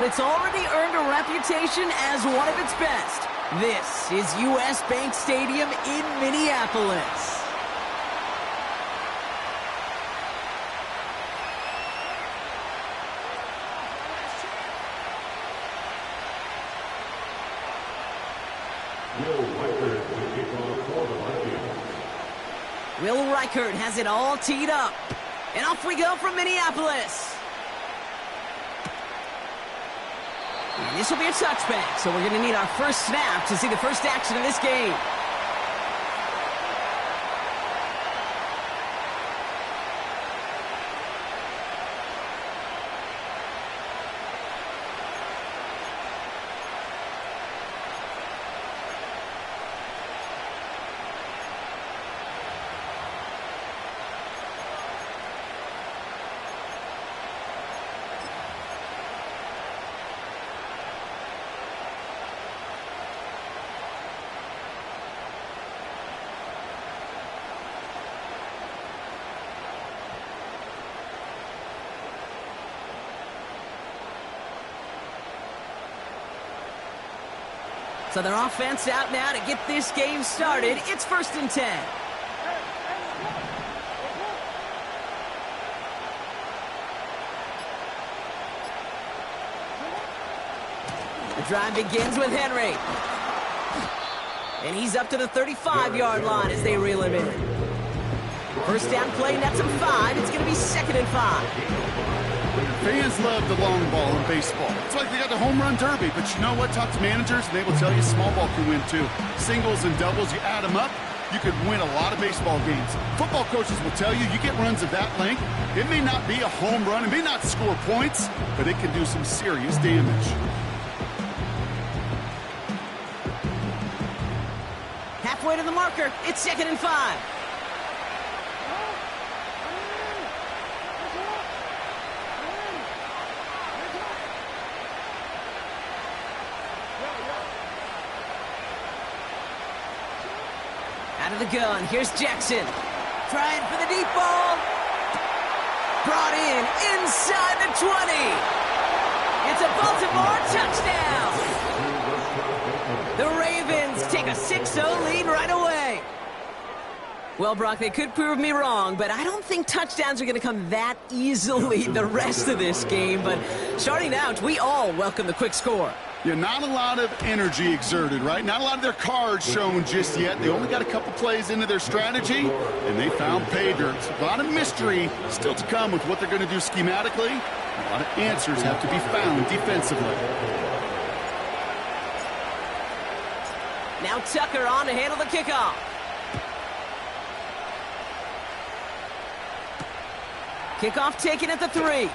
it's already earned a reputation as one of its best. This is U.S. Bank Stadium in Minneapolis. Will Reichert has it all teed up. And off we go from Minneapolis. This will be a touchback, so we're going to need our first snap to see the first action of this game. So their offense out now to get this game started. It's 1st and 10. The drive begins with Henry. And he's up to the 35-yard line as they reel him in. First down play, nets him 5. It's going to be 2nd and 5. Fans love the long ball in baseball. It's like they got the home run derby, but you know what? Talk to managers, and they will tell you small ball can win too. Singles and doubles, you add them up, you could win a lot of baseball games. Football coaches will tell you, you get runs of that length, it may not be a home run, it may not score points, but it can do some serious damage. Halfway to the marker, it's 2nd and 5. Out of the gun, here's Jackson. Trying for the deep ball. Brought in inside the 20. It's a Baltimore touchdown. The Ravens take a 6-0 lead right away. Well, Brock, they could prove me wrong, but I don't think touchdowns are going to come that easily the rest of this game. But starting out, we all welcome the quick score. Yeah, not a lot of energy exerted, right? Not a lot of their cards shown just yet. They only got a couple plays into their strategy, and they found pay dirt. A lot of mystery still to come with what they're going to do schematically. A lot of answers have to be found defensively. Now Tucker on to handle the kickoff. Kickoff taken at the 3.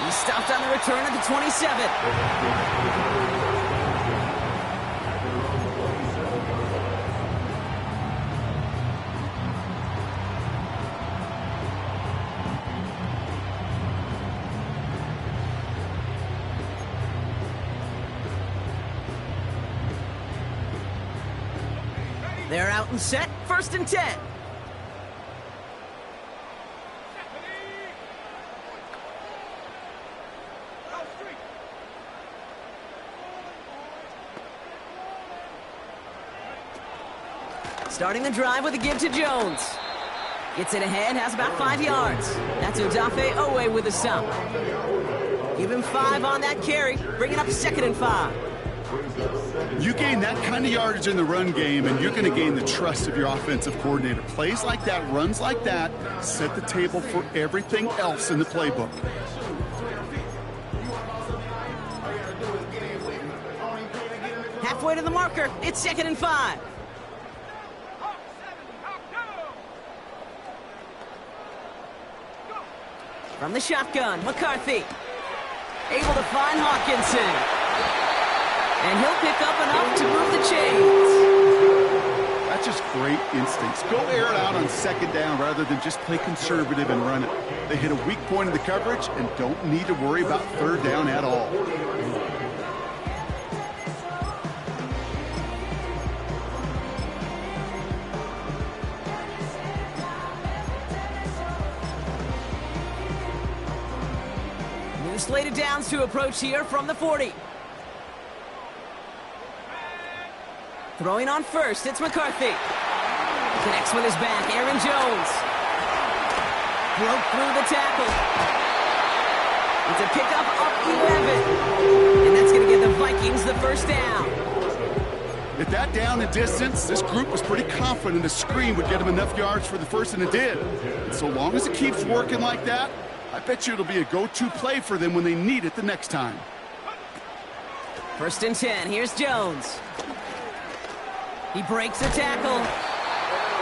He stopped on the return at the 27. They're out and set, 1st and 10. Starting the drive with a give to Jones. Gets it ahead, has about 5 yards. That's Odafe Owe with a stop. Give him 5 on that carry. Bring it up 2nd and 5. You gain that kind of yardage in the run game, and you're going to gain the trust of your offensive coordinator. Plays like that, runs like that, set the table for everything else in the playbook. Halfway to the marker, it's 2nd and 5. From the shotgun, McCarthy. Able to find Hawkinson. And he'll pick up enough to move the chains. That's just great instincts. Go air it out on 2nd down rather than just play conservative and run it. They hit a weak point in the coverage and don't need to worry about 3rd down at all. Two slated downs to approach here from the 40. Throwing on first, it's McCarthy. Connects with his back, Aaron Jones. Broke through the tackle. It's a pickup up 11. And that's going to give the Vikings the first down. At that down and distance, this group was pretty confident the screen would get them enough yards for the first, and it did. And so long as it keeps working like that, I bet you it'll be a go-to play for them when they need it the next time. First and 10, here's Jones. He breaks a tackle.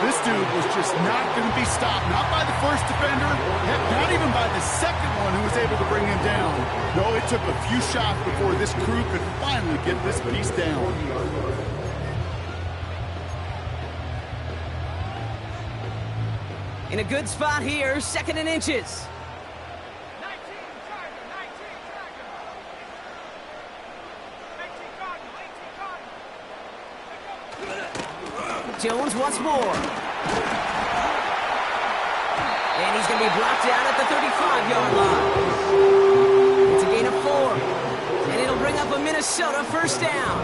This dude was just not going to be stopped, not by the first defender, heck, not even by the second one who was able to bring him down. No, it took a few shots before this crew could finally get this piece down. In a good spot here, second and inches. Jones once more. And he's going to be brought down at the 35-yard line. It's a gain of 4. And it'll bring up a Minnesota first down.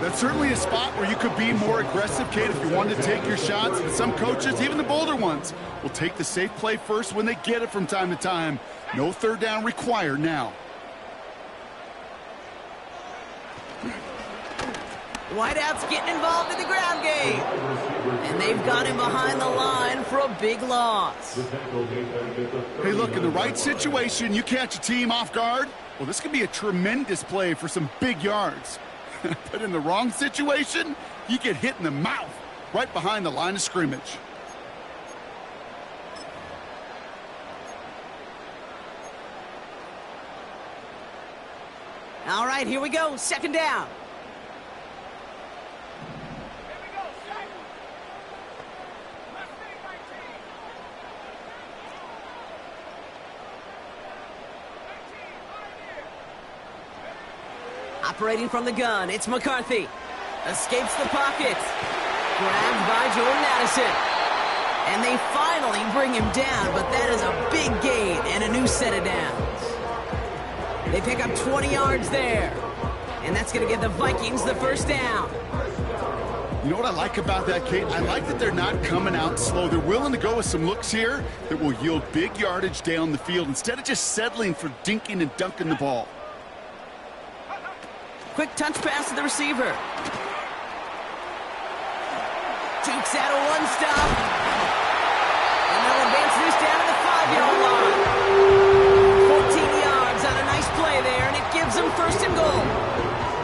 That's certainly a spot where you could be more aggressive, Kate, if you wanted to take your shots. And some coaches, even the bolder ones, will take the safe play first when they get it from time to time. No third down required now. Whiteout's getting involved in the ground game. And they've got him behind the line for a big loss. Hey, look, in the right situation, you catch a team off guard. Well, this could be a tremendous play for some big yards. But in the wrong situation, you get hit in the mouth right behind the line of scrimmage. All right, here we go. Second down. Operating from the gun, it's McCarthy. Escapes the pocket. Grabbed by Jordan Addison. And they finally bring him down, but that is a big gain and a new set of downs. They pick up 20 yards there. And that's going to give the Vikings the first down. You know what I like about that, Kate? I like that they're not coming out slow. They're willing to go with some looks here that will yield big yardage down the field instead of just settling for dinking and dunking the ball. Quick touch pass to the receiver. Jukes out a one-stop. And they'll advance this down to the 5-yard line. 14 yards on a nice play there, and it gives them first and goal.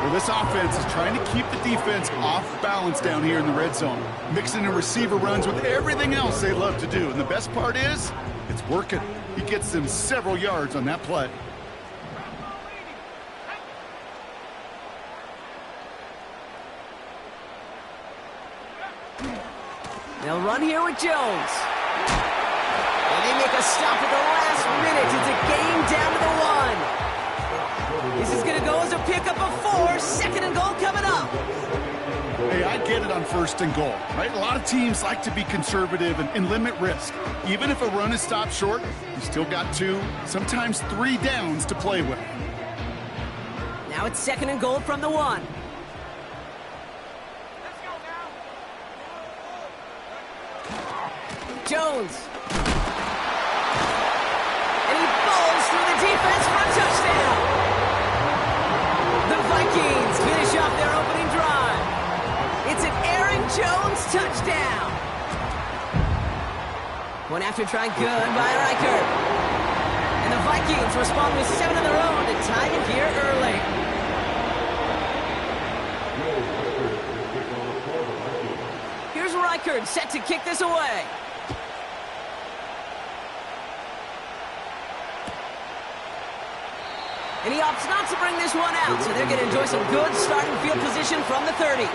Well, this offense is trying to keep the defense off balance down here in the red zone, mixing in receiver runs with everything else they love to do. And the best part is, it's working. He gets them several yards on that play. They'll run here with Jones. And they make a stop at the last minute. It's a game down to the 1. This is going to go as a pickup of 4. Second and goal coming up. Hey, I get it on first and goal, right? A lot of teams like to be conservative and limit risk. Even if a run is stopped short, you still got 2, sometimes 3 downs to play with. Now it's second and goal from the 1. Jones. And he falls through the defense for a touchdown. The Vikings finish off their opening drive. It's an Aaron Jones touchdown. One after try good by Reichert. And the Vikings respond with 7 of their own to tie it here early. Here's Reichert set to kick this away. And he opts not to bring this one out, so they're going to enjoy some good starting field position from the 30.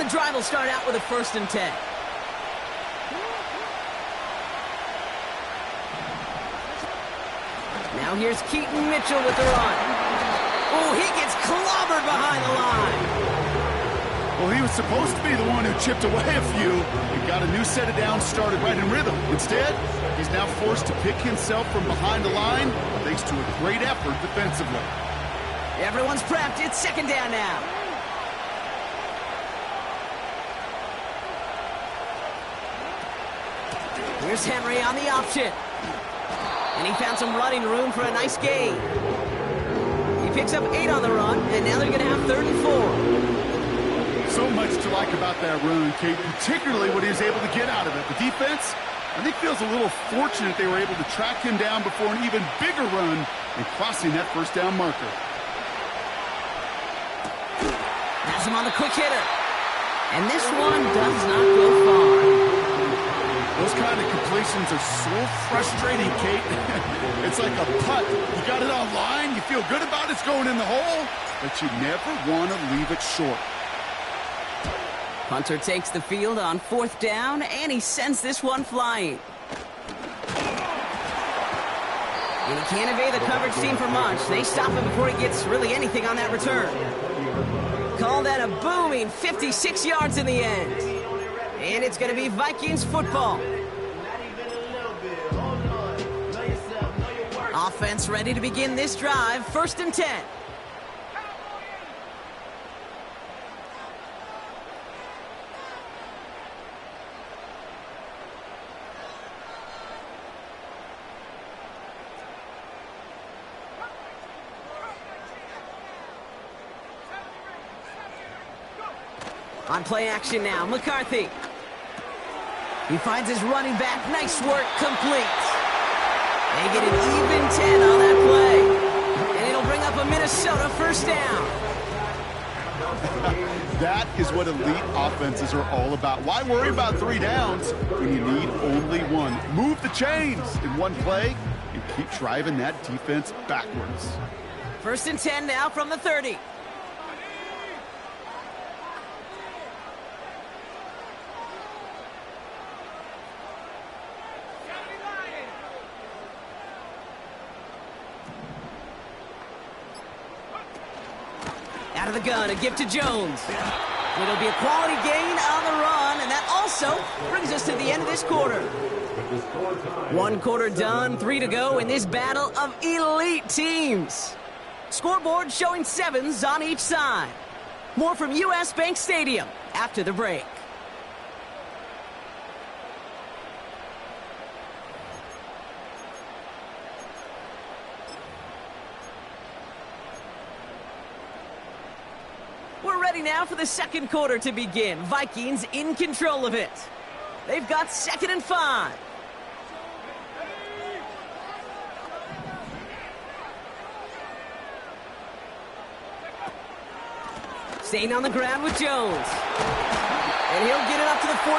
the drive will start out with a 1st and 10. Now here's Keaton Mitchell with the run. Oh, he gets clobbered behind the line. Well, he was supposed to be the one who chipped away a few and got a new set of downs started right in rhythm. Instead, he's now forced to pick himself from behind the line thanks to a great effort defensively. Everyone's prepped. It's 2nd down now. Here's Henry on the option. And he found some running room for a nice gain. He picks up 8 on the run, and now they're going to have 3rd and 4. So much to like about that run, Kate, particularly what he was able to get out of it. The defense, I think, feels a little fortunate they were able to track him down before an even bigger run and crossing that 1st down marker. Has him on the quick hitter. And this one does not go far. Those kind of completions are so frustrating, Kate. It's like a putt. You got it on line, you feel good about it's going in the hole, but you never want to leave it short. Punter takes the field on 4th down, and he sends this one flying. And he can't evade the coverage team for much. They stop him before he gets really anything on that return. Call that a booming 56 yards in the end. And it's going to be Vikings football. Offense ready to begin this drive. 1st and 10. On play action now, McCarthy. He finds his running back. Nice work, complete. They get an even 10 on that play. And it'll bring up a Minnesota 1st down. That is what elite offenses are all about. Why worry about 3 downs when you need only 1? Move the chains in one play and keep driving that defense backwards. 1st and 10 now from the 30. Out of the gun, a gift to Jones. It'll be a quality gain on the run, and that also brings us to the end of this quarter. 1 quarter done, 3 to go in this battle of elite teams. Scoreboard showing 7s on each side. More from U.S. Bank Stadium after the break. We're ready now for the 2nd quarter to begin. Vikings in control of it. They've got 2nd and 5. Staying on the ground with Jones. And he'll get it up to the 44.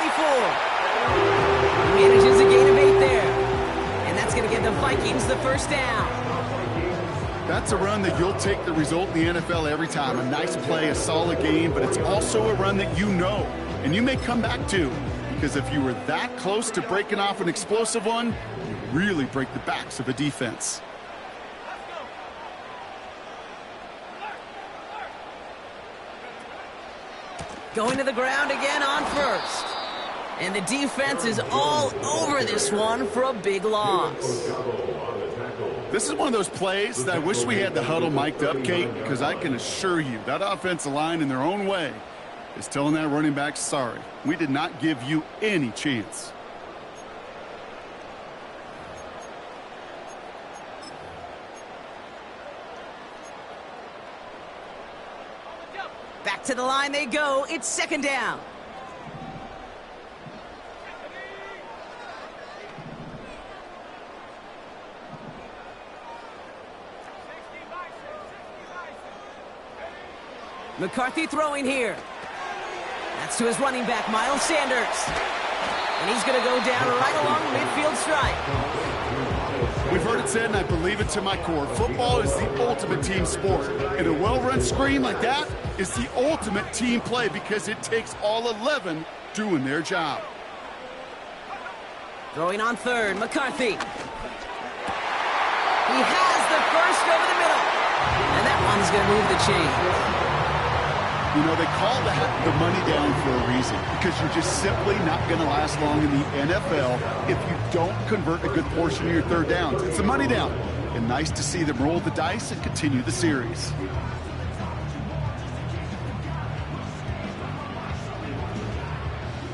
He manages a gain of 8 there. And that's going to give the Vikings the 1st down. That's a run that you'll take the result in the NFL every time. A nice play, a solid game, but it's also a run that you know, and you may come back to, because if you were that close to breaking off an explosive one, you really break the backs of a defense. Going to the ground again on 1st. And the defense is all over this one for a big loss. This is one of those plays that I wish we had the huddle mic'd up, Kate, because I can assure you that offensive line in their own way is telling that running back, sorry, we did not give you any chance. Back to the line they go. It's 2nd down. McCarthy throwing here. That's to his running back, Miles Sanders. And he's going to go down right along the midfield stripe. We've heard it it said, and I believe it to my core. Football is the ultimate team sport. And a well-run screen like that is the ultimate team play because it takes all 11 doing their job. Throwing on third, McCarthy. He has the first over the middle. And that one's going to move the chain. You know, they call that the money down for a reason because you're just simply not going to last long in the NFL if you don't convert a good portion of your third downs. It's the money down. And nice to see them roll the dice and continue the series.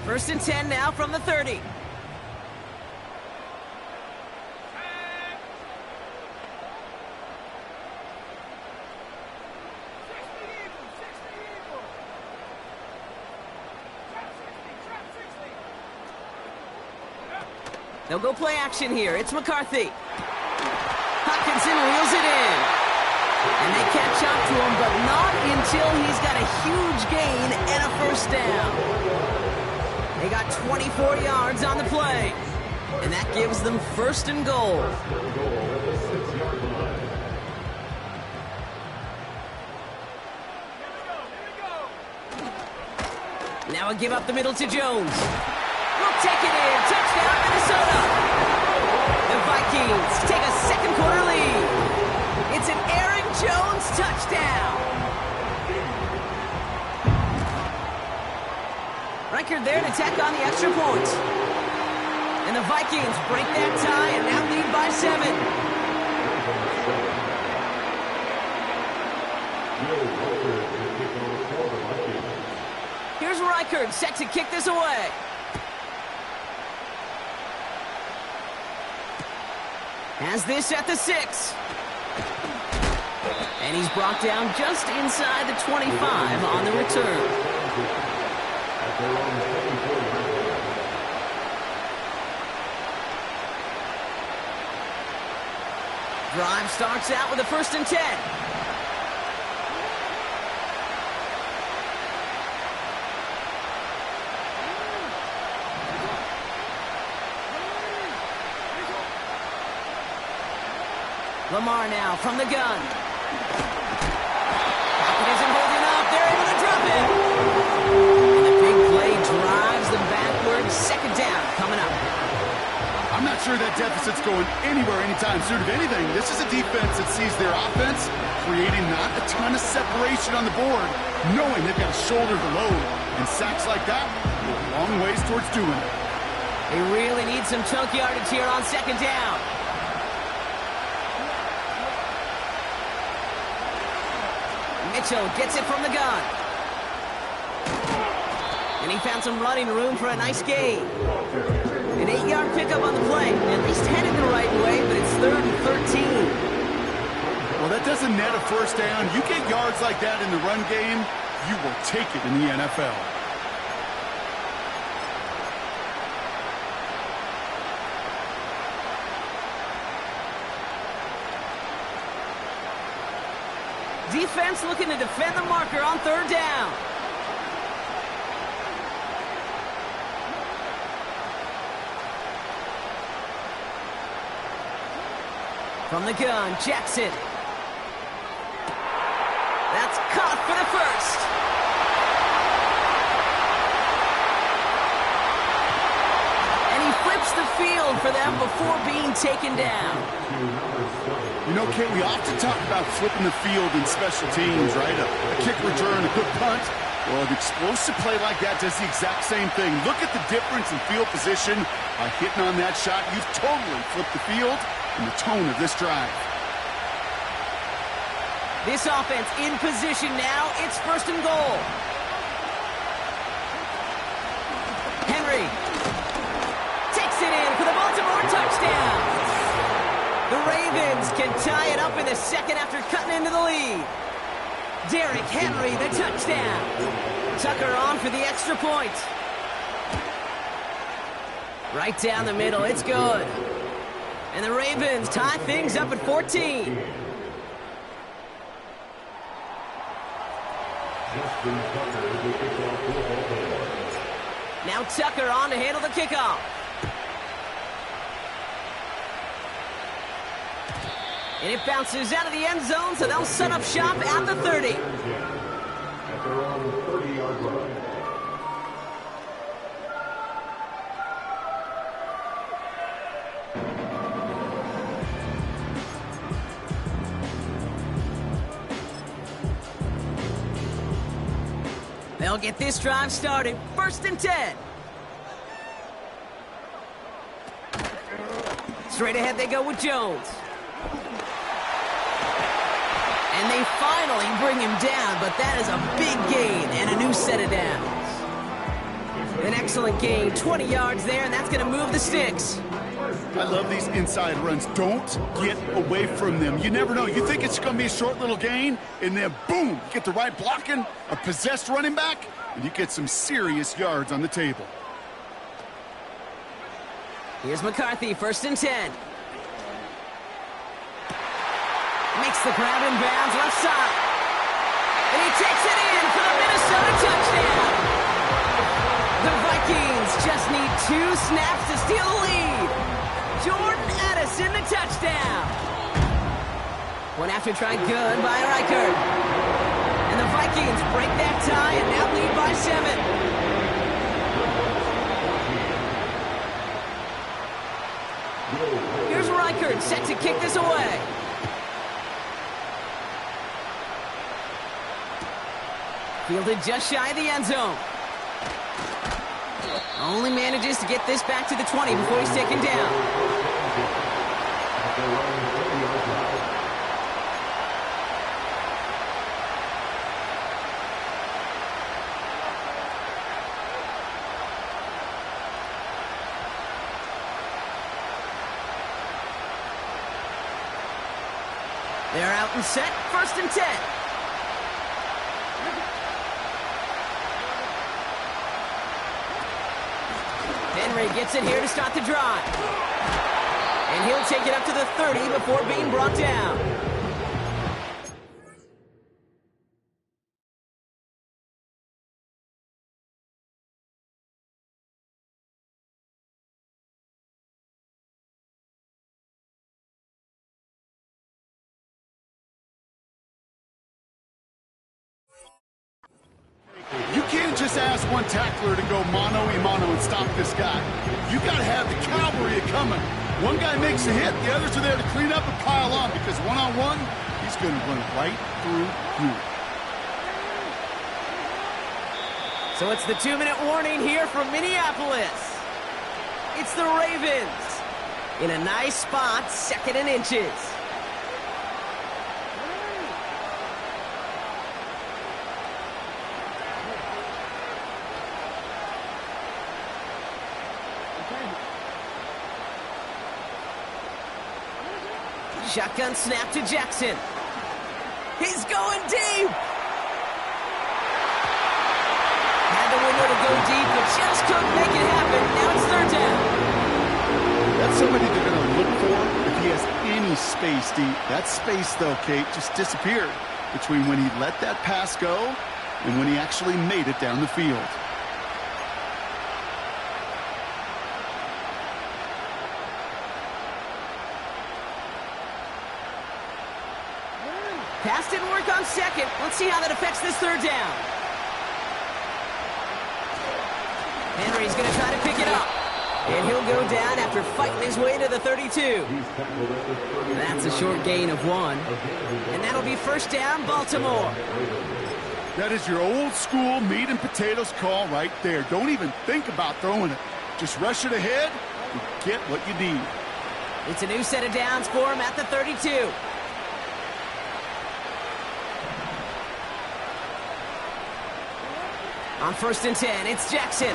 First and 10 now from the 30. They'll go play action here. It's McCarthy. Hutchinson reels it in. And they catch up to him, but not until he's got a huge gain and a first down. They got 24 yards on the play. And that gives them first and goal. Now a give up the middle to Jones. We'll take it in. Touchdown, Minnesota. The Vikings take a second quarter lead. It's an Aaron Jones touchdown. Record there to tack on the extra point. And the Vikings break that tie and now lead by 7. Here's Reichard set to kick this away. Has this at the 6. And he's brought down just inside the 25 on the return. Drive starts out with a first and 10. Lamar now from the gun. Pocket isn't holding up. They're able to drop it. And the big play drives them backwards. Second down coming up. I'm not sure that deficit's going anywhere anytime soon. If anything, this is a defense that sees their offense creating not a ton of separation on the board, knowing they've got to shoulder the load. And sacks like that go a long ways towards doing it. They really need some chunk yardage here on second down. Mitchell gets it from the gun. And he found some running room for a nice gain. An 8-yard pickup on the play. At least headed the right way, but it's 3rd and 13. Well, that doesn't net a first down. You get yards like that in the run game, you will take it in the NFL. Defense looking to defend the marker on third down. From the gun, Jackson. That's caught for the first. And he flips the field for them before being taken down. You know, Kate, we often talk about flipping the field in special teams, right? A kick return, a good punt. Well, an explosive play like that does the exact same thing. Look at the difference in field position. By hitting on that shot, you've totally flipped the field and the tone of this drive. This offense in position now. It's first and goal. Henry takes it in for the Baltimore touchdown. The Ravens can tie it up in the second after cutting into the lead. Derrick Henry, the touchdown. Tucker on for the extra point. Right down the middle, it's good. And the Ravens tie things up at 14. Now Tucker on to handle the kickoff. And it bounces out of the end zone, so they'll set up shop at the 30. At their own 30-yard line. They'll get this drive started. 1st and 10. Straight ahead they go with Jones. And they finally bring him down, but that is a big gain and a new set of downs. An excellent gain, 20 yards there, and that's going to move the sticks. I love these inside runs. Don't get away from them. You never know. You think it's going to be a short little gain, and then boom, you get the right blocking, a possessed running back, and you get some serious yards on the table. Here's McCarthy, 1st and 10. Makes the grab in bounds, left side. And he takes it in for the Minnesota touchdown. The Vikings just need 2 snaps to steal the lead. Jordan Addison, the touchdown. One after try good by Reichert. And the Vikings break that tie and now lead by 7. Here's Reichert set to kick this away. Fielded just shy of the end zone. Only manages to get this back to the 20 before he's taken down. They're out and set, 1st and 10. Henry gets it here to start the drive. And he'll take it up to the 30 before being brought down. You can't just ask one tackler to go mano-a-mano and stop this guy. You got to have the cavalry coming. One guy makes a hit, the others are there to clean up and pile on, because one-on-one, he's going to run right through you. So it's the 2-minute warning here from Minneapolis. It's the Ravens. In a nice spot, 2nd and inches. Shotgun snap to Jackson. He's going deep. Had the window to go deep, but just couldn't make it happen. Now it's 3rd down. That's somebody they're going to look for if he has any space deep. That space, though, Kate, just disappeared between when he let that pass go and when he actually made it down the field. Pass didn't work on 2nd. Let's see how that affects this 3rd down. Henry's going to try to pick it up. And he'll go down after fighting his way to the 32. That's a short gain of 1. And that'll be 1st down, Baltimore. That is your old school meat and potatoes call right there. Don't even think about throwing it. Just rush it ahead and get what you need. It's a new set of downs for him at the 32. On 1st and 10, it's Jackson.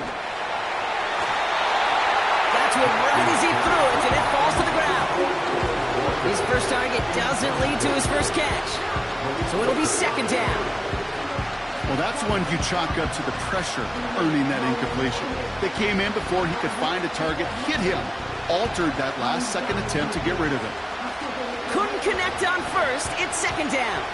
That's one right as he threw it, and it falls to the ground. His first target doesn't lead to his first catch. So it'll be 2nd down. Well, that's one you chalk up to the pressure earning that incompletion. They came in before he could find a target, hit him, altered that last-second attempt to get rid of it. Couldn't connect on 1st, it's 2nd down.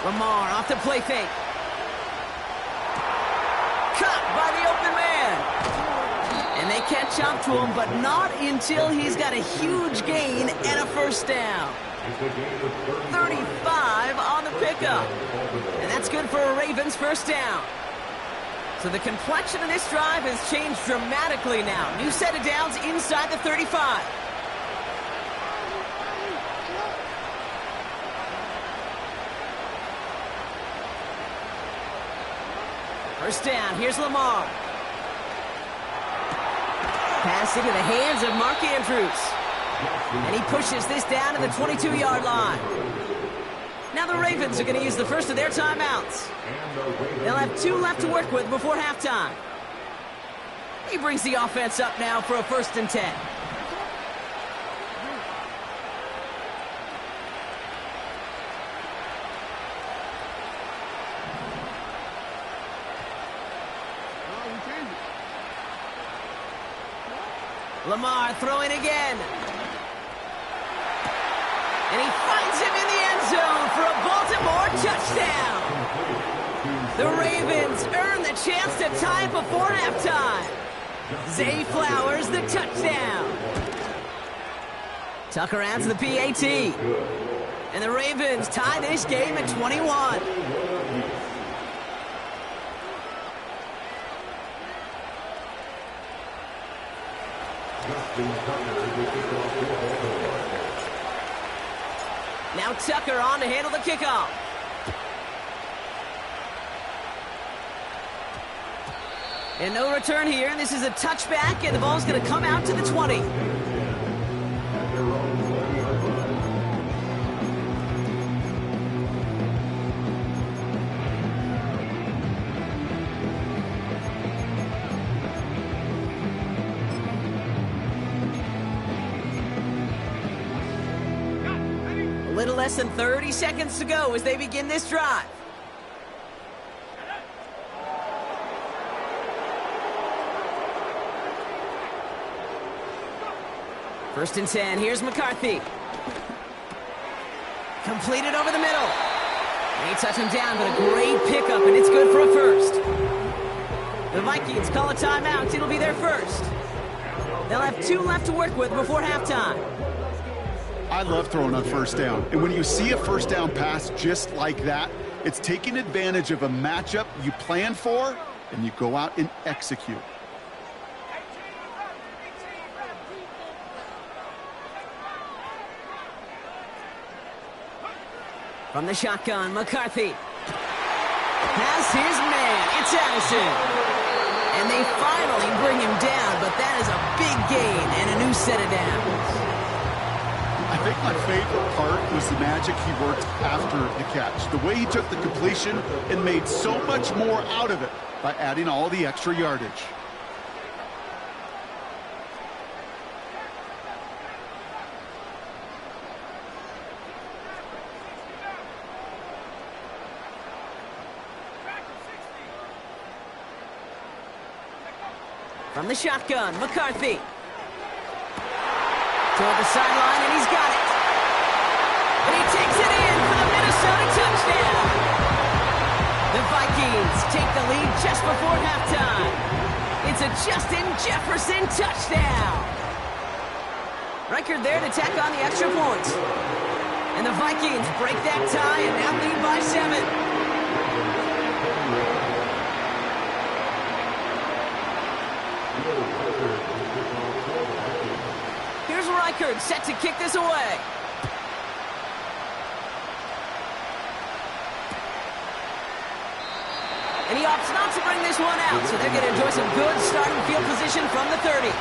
Lamar off the play fake. Cut by the open man. And they catch up to him, but not until he's got a huge gain and a first down. 35 on the pickup. And that's good for a Ravens first down. So the complexion of this drive has changed dramatically now. New set of downs inside the 35. First down, here's Lamar. Pass into the hands of Mark Andrews. And he pushes this down to the 22-yard line. Now the Ravens are going to use the first of their timeouts. They'll have 2 left to work with before halftime. He brings the offense up now for a 1st and 10. Lamar throwing again. And he finds him in the end zone for a Baltimore touchdown. The Ravens earn the chance to tie it before halftime. Zay Flowers, the touchdown. Tucker adds the PAT. And the Ravens tie this game at 21. Now Tucker on to handle the kickoff. And no return here, and this is a touchback, and the ball's going to come out to the 20. A little less than 30 seconds to go as they begin this drive. First and 10, here's McCarthy. Completed over the middle. They touch him down, but a great pickup, and it's good for a first. The Vikings call a timeout. It'll be their first. They'll have 2 left to work with before halftime. I love throwing on first down. And when you see a first down pass just like that, it's taking advantage of a matchup you plan for, and you go out and execute. From the shotgun, McCarthy has his man. It's Addison. And they finally bring him down, but that is a big gain and a new set of downs. I think my favorite part was the magic he worked after the catch. The way he took the completion and made so much more out of it by adding all the extra yardage. From the shotgun, McCarthy. Toward the sideline, and he's got it. And he takes it in for the Minnesota touchdown. The Vikings take the lead just before halftime. It's a Justin Jefferson touchdown. Record there to tack on the extra point. And the Vikings break that tie and now lead by 7. Here's Reichard set to kick this away. And he opts not to bring this one out, so they're going to enjoy some good starting field position from the 30.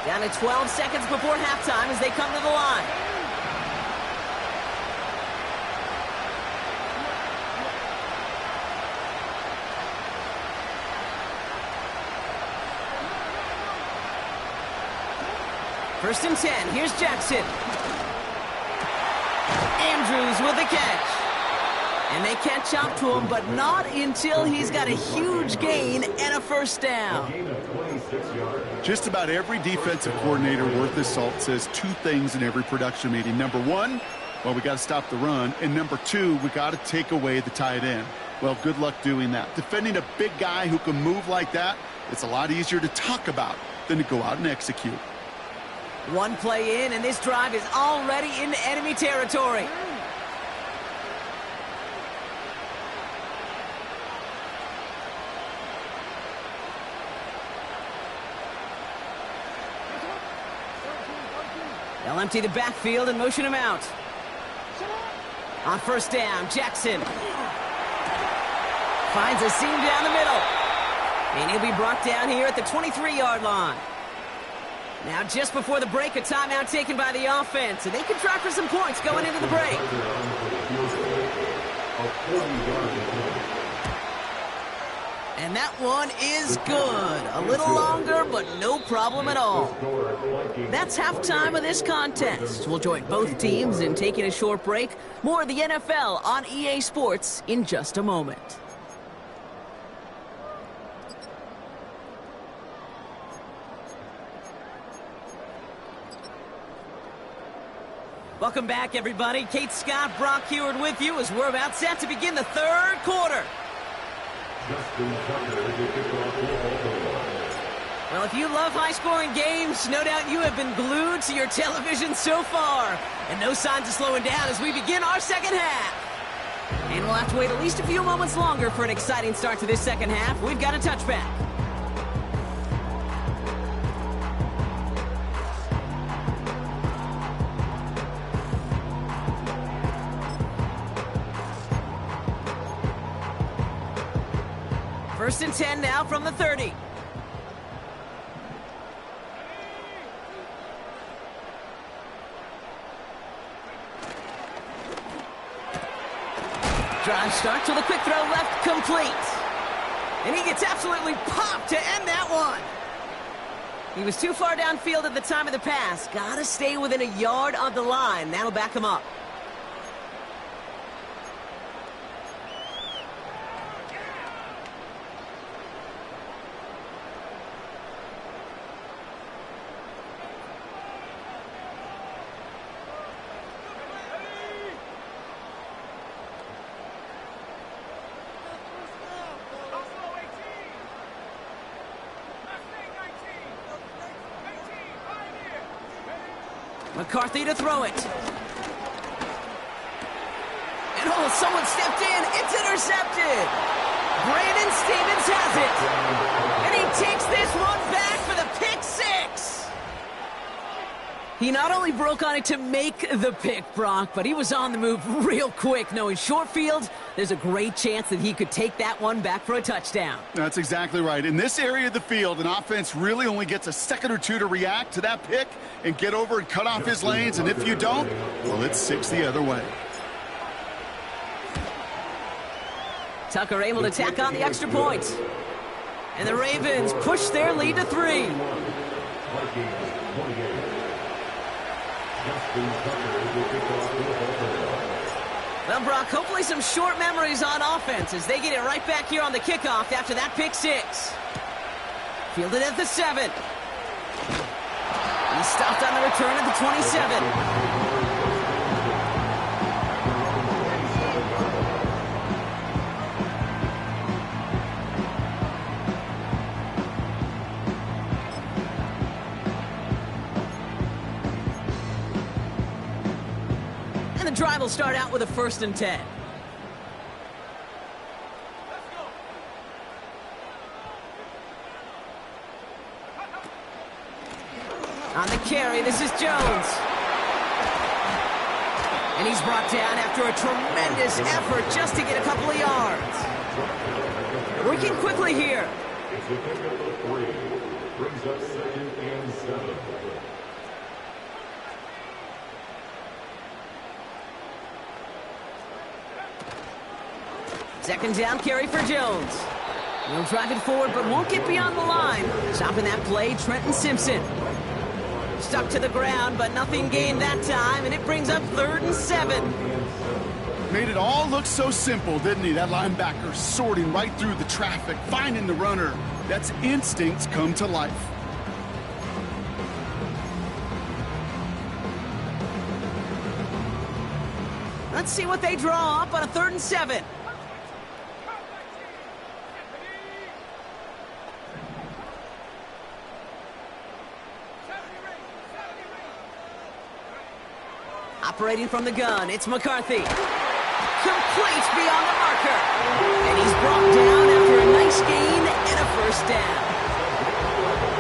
Down to 12 seconds before halftime as they come to the line. First and 10, here's Jackson. Andrews with the catch. And they catch up to him, but not until he's got a huge gain and a first down. Gain of 26 yards. Just about every defensive coordinator worth his salt says two things in every production meeting. Number one, well, we got to stop the run. And number two, we got to take away the tight end. Well, good luck doing that. Defending a big guy who can move like that, it's a lot easier to talk about than to go out and execute. One play in, and this drive is already into enemy territory. They'll empty the backfield and motion him out. On first down, Jackson finds a seam down the middle. And he'll be brought down here at the 23-yard line. Now just before the break, a timeout taken by the offense. And they can try for some points going into the break. And that one is good. A little longer, but no problem at all. That's halftime of this contest. We'll join both teams in taking a short break. More of the NFL on EA Sports in just a moment. Welcome back, everybody. Kate Scott, Brock Heward with you as we're about set to begin the third quarter. Well, if you love high-scoring games, no doubt you have been glued to your television so far. And no signs of slowing down as we begin our second half. And we'll have to wait at least a few moments longer for an exciting start to this second half. We've got a touchback. First and 10 now from the 30. Drive start to the quick throw left, complete. And he gets absolutely popped to end that one. He was too far downfield at the time of the pass. Gotta stay within a yard of the line. That'll back him up. McCarthy to throw it. And oh, someone stepped in. It's intercepted. Brandon Stevens has it. And he takes this one back for the pick six. He not only broke on it to make the pick, Brock, but he was on the move real quick. Knowing short field, there's a great chance that he could take that one back for a touchdown. That's exactly right. In this area of the field, an offense really only gets a second or two to react to that pick and get over and cut off his lanes. And if you don't, well, it's six the other way. Tucker able to tack on the extra point. And the Ravens push their lead to 3. Well, Brock, hopefully some short memories on offense as they get it right back here on the kickoff after that pick six. Fielded at the 7. He stopped on the return at the 27. And the drive will start out with a 1st and 10. On the carry, this is Jones. And he's brought down after a tremendous effort just to get a couple of yards. Working quickly here. It's a pickup of 3. Brings up 2nd and 7. Second down carry for Jones. He'll drive it forward, but won't get beyond the line. Stopping that play, Trenton Simpson. Stuck to the ground, but nothing gained that time, and it brings up 3rd and 7. Made it all look so simple, didn't he? That linebacker sorting right through the traffic, finding the runner. That's instincts come to life. Let's see what they draw up on a 3rd and 7. Operating from the gun, it's McCarthy. Complete beyond the marker. And he's brought down after a nice gain and a 1st down.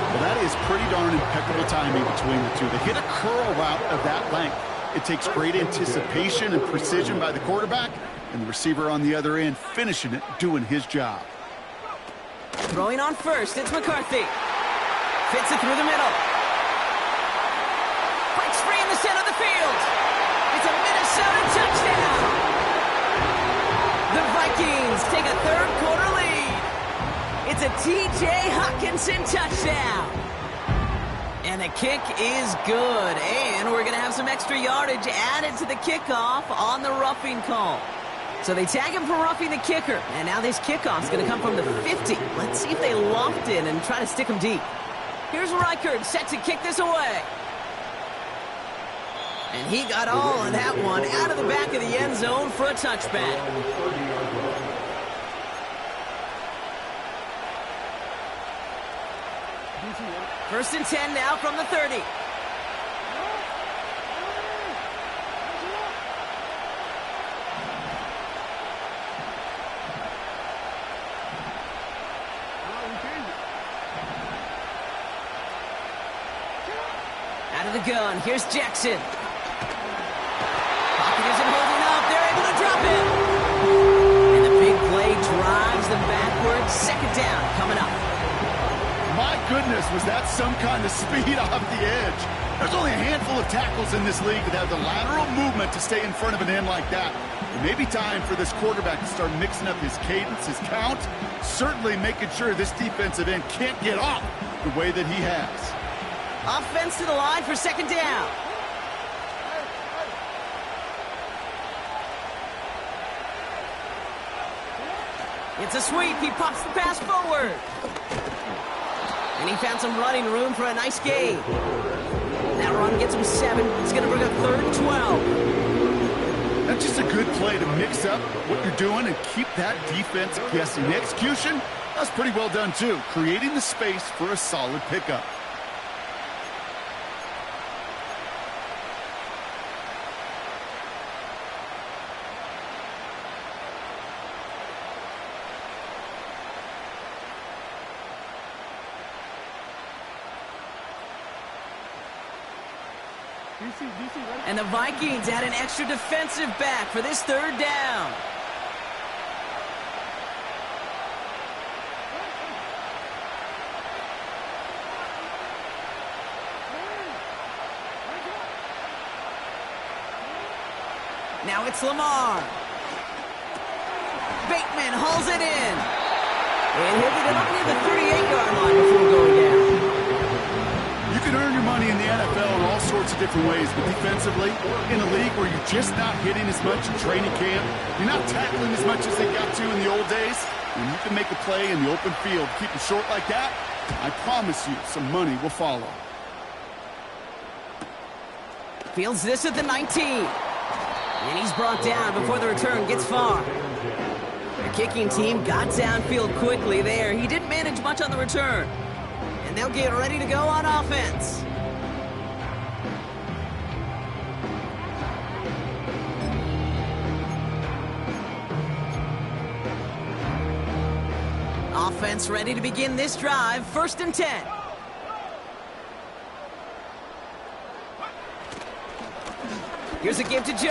Well, that is pretty darn impeccable timing between the two. They hit a curl route of that length. It takes great anticipation and precision by the quarterback, and the receiver on the other end finishing it, doing his job. Throwing on 1st, it's McCarthy. Fits it through the middle. Breaks free in the center of the field. It's a Minnesota touchdown. The Vikings take a 3rd quarter lead. It's a T.J. Hockenson touchdown. And the kick is good. And we're going to have some extra yardage added to the kickoff on the roughing call. So they tag him for roughing the kicker. And now this kickoff's going to come from the 50. Let's see if they loft in and try to stick him deep. Here's Reichard set to kick this away. And he got all of that one out of the back of the end zone for a touchback. First and 10 now from the 30. Out of the gun, here's Jackson. Pocket isn't holding up. They're able to drop it. And the big play drives them backwards. 2nd down coming up. My goodness, was that some kind of speed off the edge? There's only a handful of tackles in this league that have the lateral movement to stay in front of an end like that. It may be time for this quarterback to start mixing up his cadence, his count, certainly making sure this defensive end can't get off the way that he has. Offense to the line for 2nd down. It's a sweep. He pops the pass forward. And he found some running room for a nice gain. That run gets him 7. It's going to bring up 3rd and 12. That's just a good play to mix up what you're doing and keep that defense guessing. The execution, that's pretty well done too, creating the space for a solid pickup. And the Vikings add an extra defensive back for this 3rd down. Now it's Lamar. Bateman hauls it in. And he'll get it up near the 38-yard line before going down. You can earn your money in the NFL in all sorts of different ways, but defensively, in a league where you're just not hitting as much in training camp, you're not tackling as much as they got to in the old days, when you can make a play in the open field, keep it short like that, I promise you some money will follow. Fields this at the 19. And he's brought down before the return gets far. The kicking team got downfield quickly there. He didn't manage much on the return. And they'll get ready to go on offense. Offense ready to begin this drive. 1st and 10. Here's a give to Jones.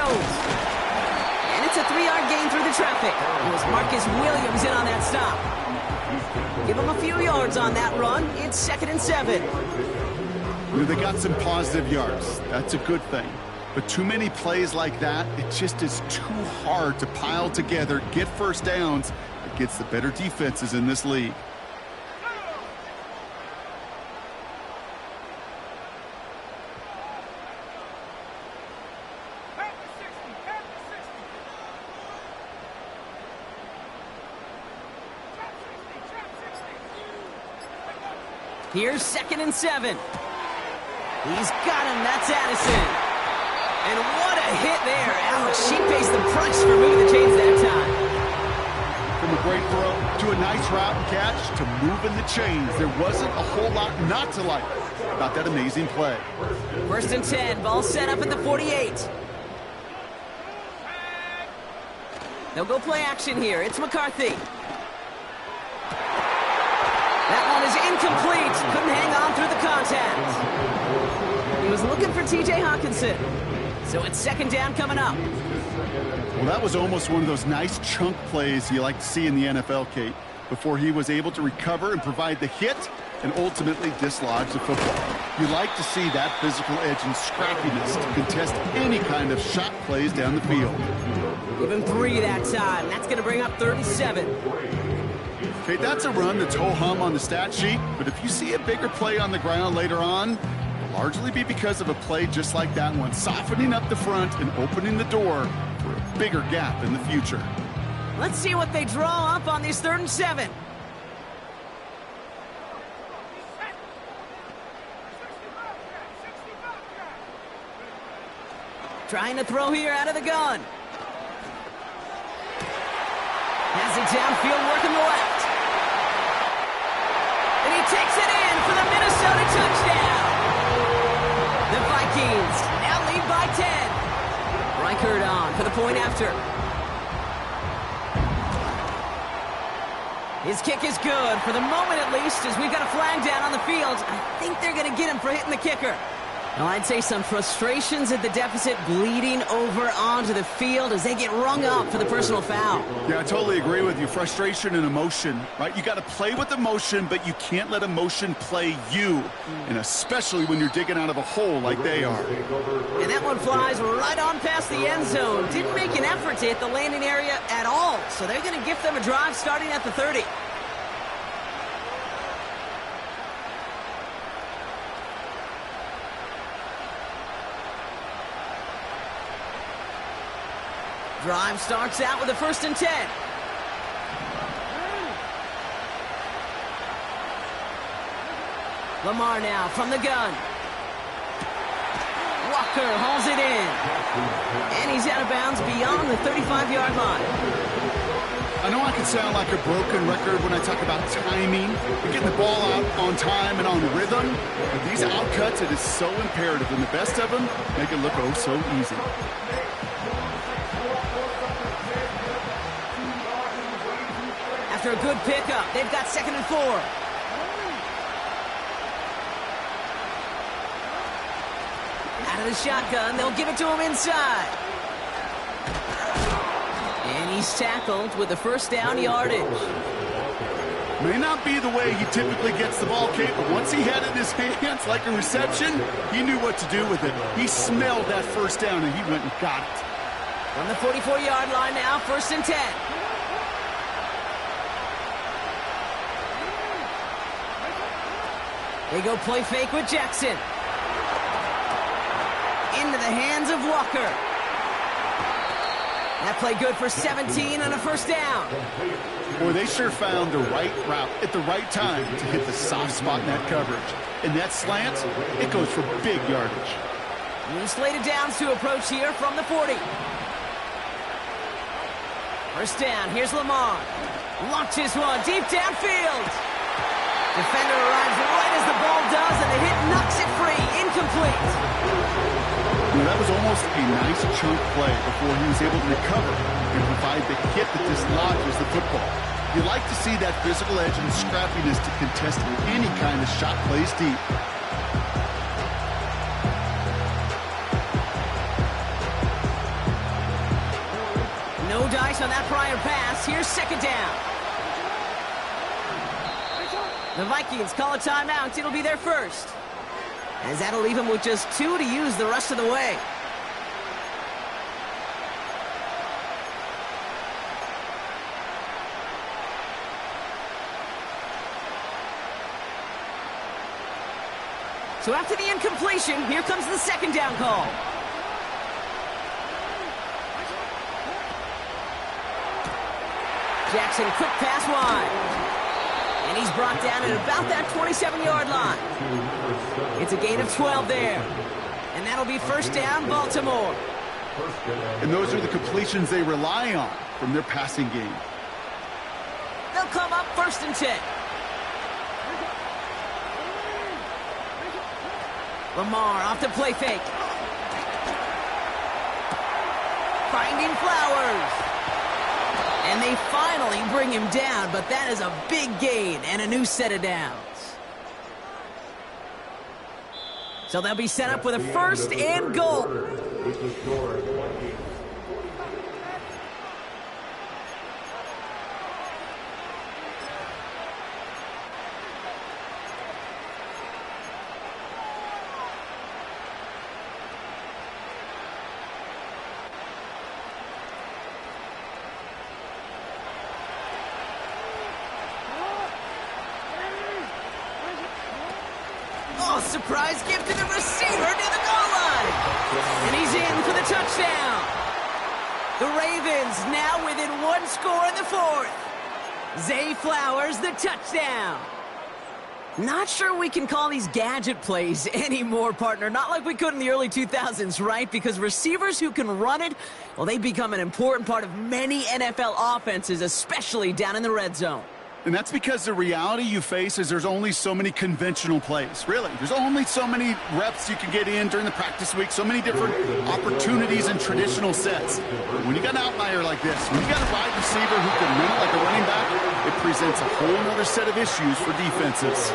And it's a 3-yard gain through the traffic. It was Marcus Williams in on that stop. Give him a few yards on that run. It's 2nd and 7. You know, they got some positive yards. That's a good thing. But too many plays like that, it just is too hard to pile together, get first downs against the better defenses in this league. Here's 2nd and 7. He's got him. That's Addison. And what a hit there. Ouch, she pays the price for moving the chains that time. From a great throw to a nice route and catch to moving the chains. There wasn't a whole lot not to like about that amazing play. 1st and 10. Ball set up at the 48. They'll go play action here. It's McCarthy. That one is incomplete. Couldn't hang on through the contact. He was looking for T.J. Hawkinson. So it's 2nd down coming up. Well, that was almost one of those nice chunk plays you like to see in the NFL, Kate, before he was able to recover and provide the hit and ultimately dislodge the football. You like to see that physical edge and scrappiness to contest any kind of shot plays down the field. Even 3 that time. That's going to bring up 37. Okay, that's a run that's ho-hum on the stat sheet, but if you see a bigger play on the ground later on, it'll largely be because of a play just like that one, softening up the front and opening the door for a bigger gap in the future. Let's see what they draw up on these 3rd and 7. Trying to throw here out of the gun. Has it downfield, working the left. And he takes it in for the Minnesota touchdown. The Vikings now lead by 10. Reichert on for the point after. His kick is good, for the moment at least, as we've got a flag down on the field. I think they're going to get him for hitting the kicker. Now, I'd say some frustrations at the deficit bleeding over onto the field as they get rung up for the personal foul. Yeah, I totally agree with you. Frustration and emotion, right? You got to play with emotion, but you can't let emotion play you, and especially when you're digging out of a hole like they are. And that one flies right on past the end zone. Didn't make an effort to hit the landing area at all, so they're going to gift them a drive starting at the 30. Drive starts out with a 1st and 10. Lamar now from the gun. Walker hauls it in. And he's out of bounds beyond the 35-yard line. I know I can sound like a broken record when I talk about timing and getting the ball out on time and on rhythm, but these outcuts, it is so imperative, and the best of them make it look oh so easy. After a good pickup, they've got 2nd and 4. Out of the shotgun, they'll give it to him inside. And he's tackled with the 1st down yardage. May not be the way he typically gets the ball, Kate, but once he had it in his hands like a reception, he knew what to do with it. He smelled that 1st down, and he went and got it. From the 44-yard line now, 1st and 10. They go play fake with Jackson. Into the hands of Walker. That play good for 17 and a 1st down. Boy, they sure found the right route at the right time to hit the soft spot in that coverage. And that slant, it goes for big yardage. New slated downs to approach here from the 40. 1st down, here's Lamar. Launches one deep downfield. Defender arrives right as the ball does, and the hit knocks it free. Incomplete. Well, that was almost a nice chunk play before he was able to recover and provide the hit that dislodges the football. You like to see that physical edge and scrappiness to contest any kind of shot plays deep. No dice on that prior pass. Here's 2nd down. The Vikings call a timeout. It'll be their 1st. As that'll leave them with just 2 to use the rest of the way. So after the incompletion, here comes the 2nd down call. Jackson, quick pass wide. And he's brought down at about that 27-yard line. It's a gain of 12 there. And that'll be first down, Baltimore. And those are the completions they rely on from their passing game. They'll come up first and 10. Lamar off the play fake. Finding Flowers. And they finally bring him down, but that is a big gain and a new set of downs. So they'll be set up with a first and goal. Oh, surprise gift to the receiver near the goal line. And he's in for the touchdown. The Ravens now within one score in the fourth. Zay Flowers, the touchdown. Not sure we can call these gadget plays anymore, partner. Not like we could in the early 2000s, right? Because receivers who can run it, well, they become an important part of many NFL offenses, especially down in the red zone. And that's because the reality you face is there's only so many conventional plays. Really, there's only so many reps you can get in during the practice week, so many different opportunities and traditional sets. But when you got an outlier like this, when you got a wide receiver who can run it like a running back, it presents a whole other set of issues for defenses.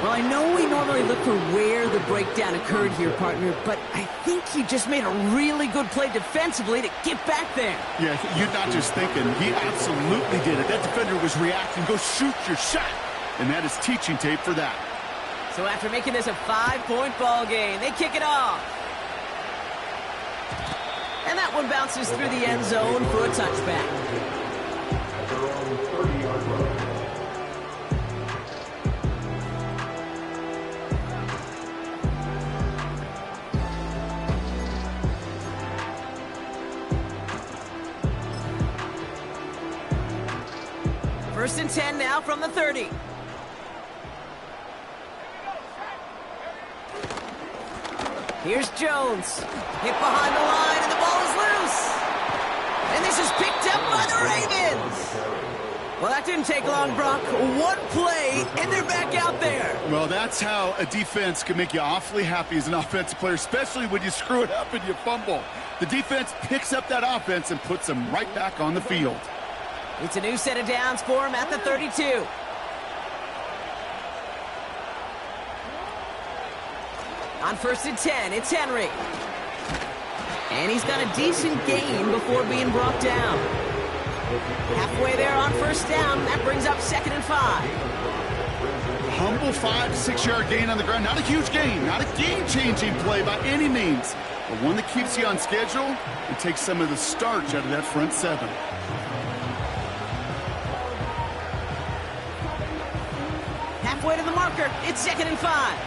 Well, I know we normally look for where the breakdown occurred here, partner, but I think he just made a really good play defensively to get back there. Yeah, you're not just thinking. He absolutely did it. That defender was reacting. Go shoot your shot. And that is teaching tape for that. So after making this a 5-point ball game, they kick it off. And that one bounces through the end zone for a touchback. First and 10 now from the 30. Here's Jones. Hit behind the line, and the ball is loose. And this is picked up by the Ravens. Well, that didn't take long, Brock. One play, and they're back out there. Well, that's how a defense can make you awfully happy as an offensive player, especially when you screw it up and you fumble. The defense picks up that offense and puts them right back on the field. It's a new set of downs for him at the 32. On first and 10, it's Henry. And he's got a decent gain before being brought down. Halfway there on first down, that brings up second and 5. Humble 5 to 6 yard gain on the ground. Not a huge gain, not a game-changing play by any means, but one that keeps you on schedule and takes some of the starch out of that front seven. Halfway to the marker, it's second and 5.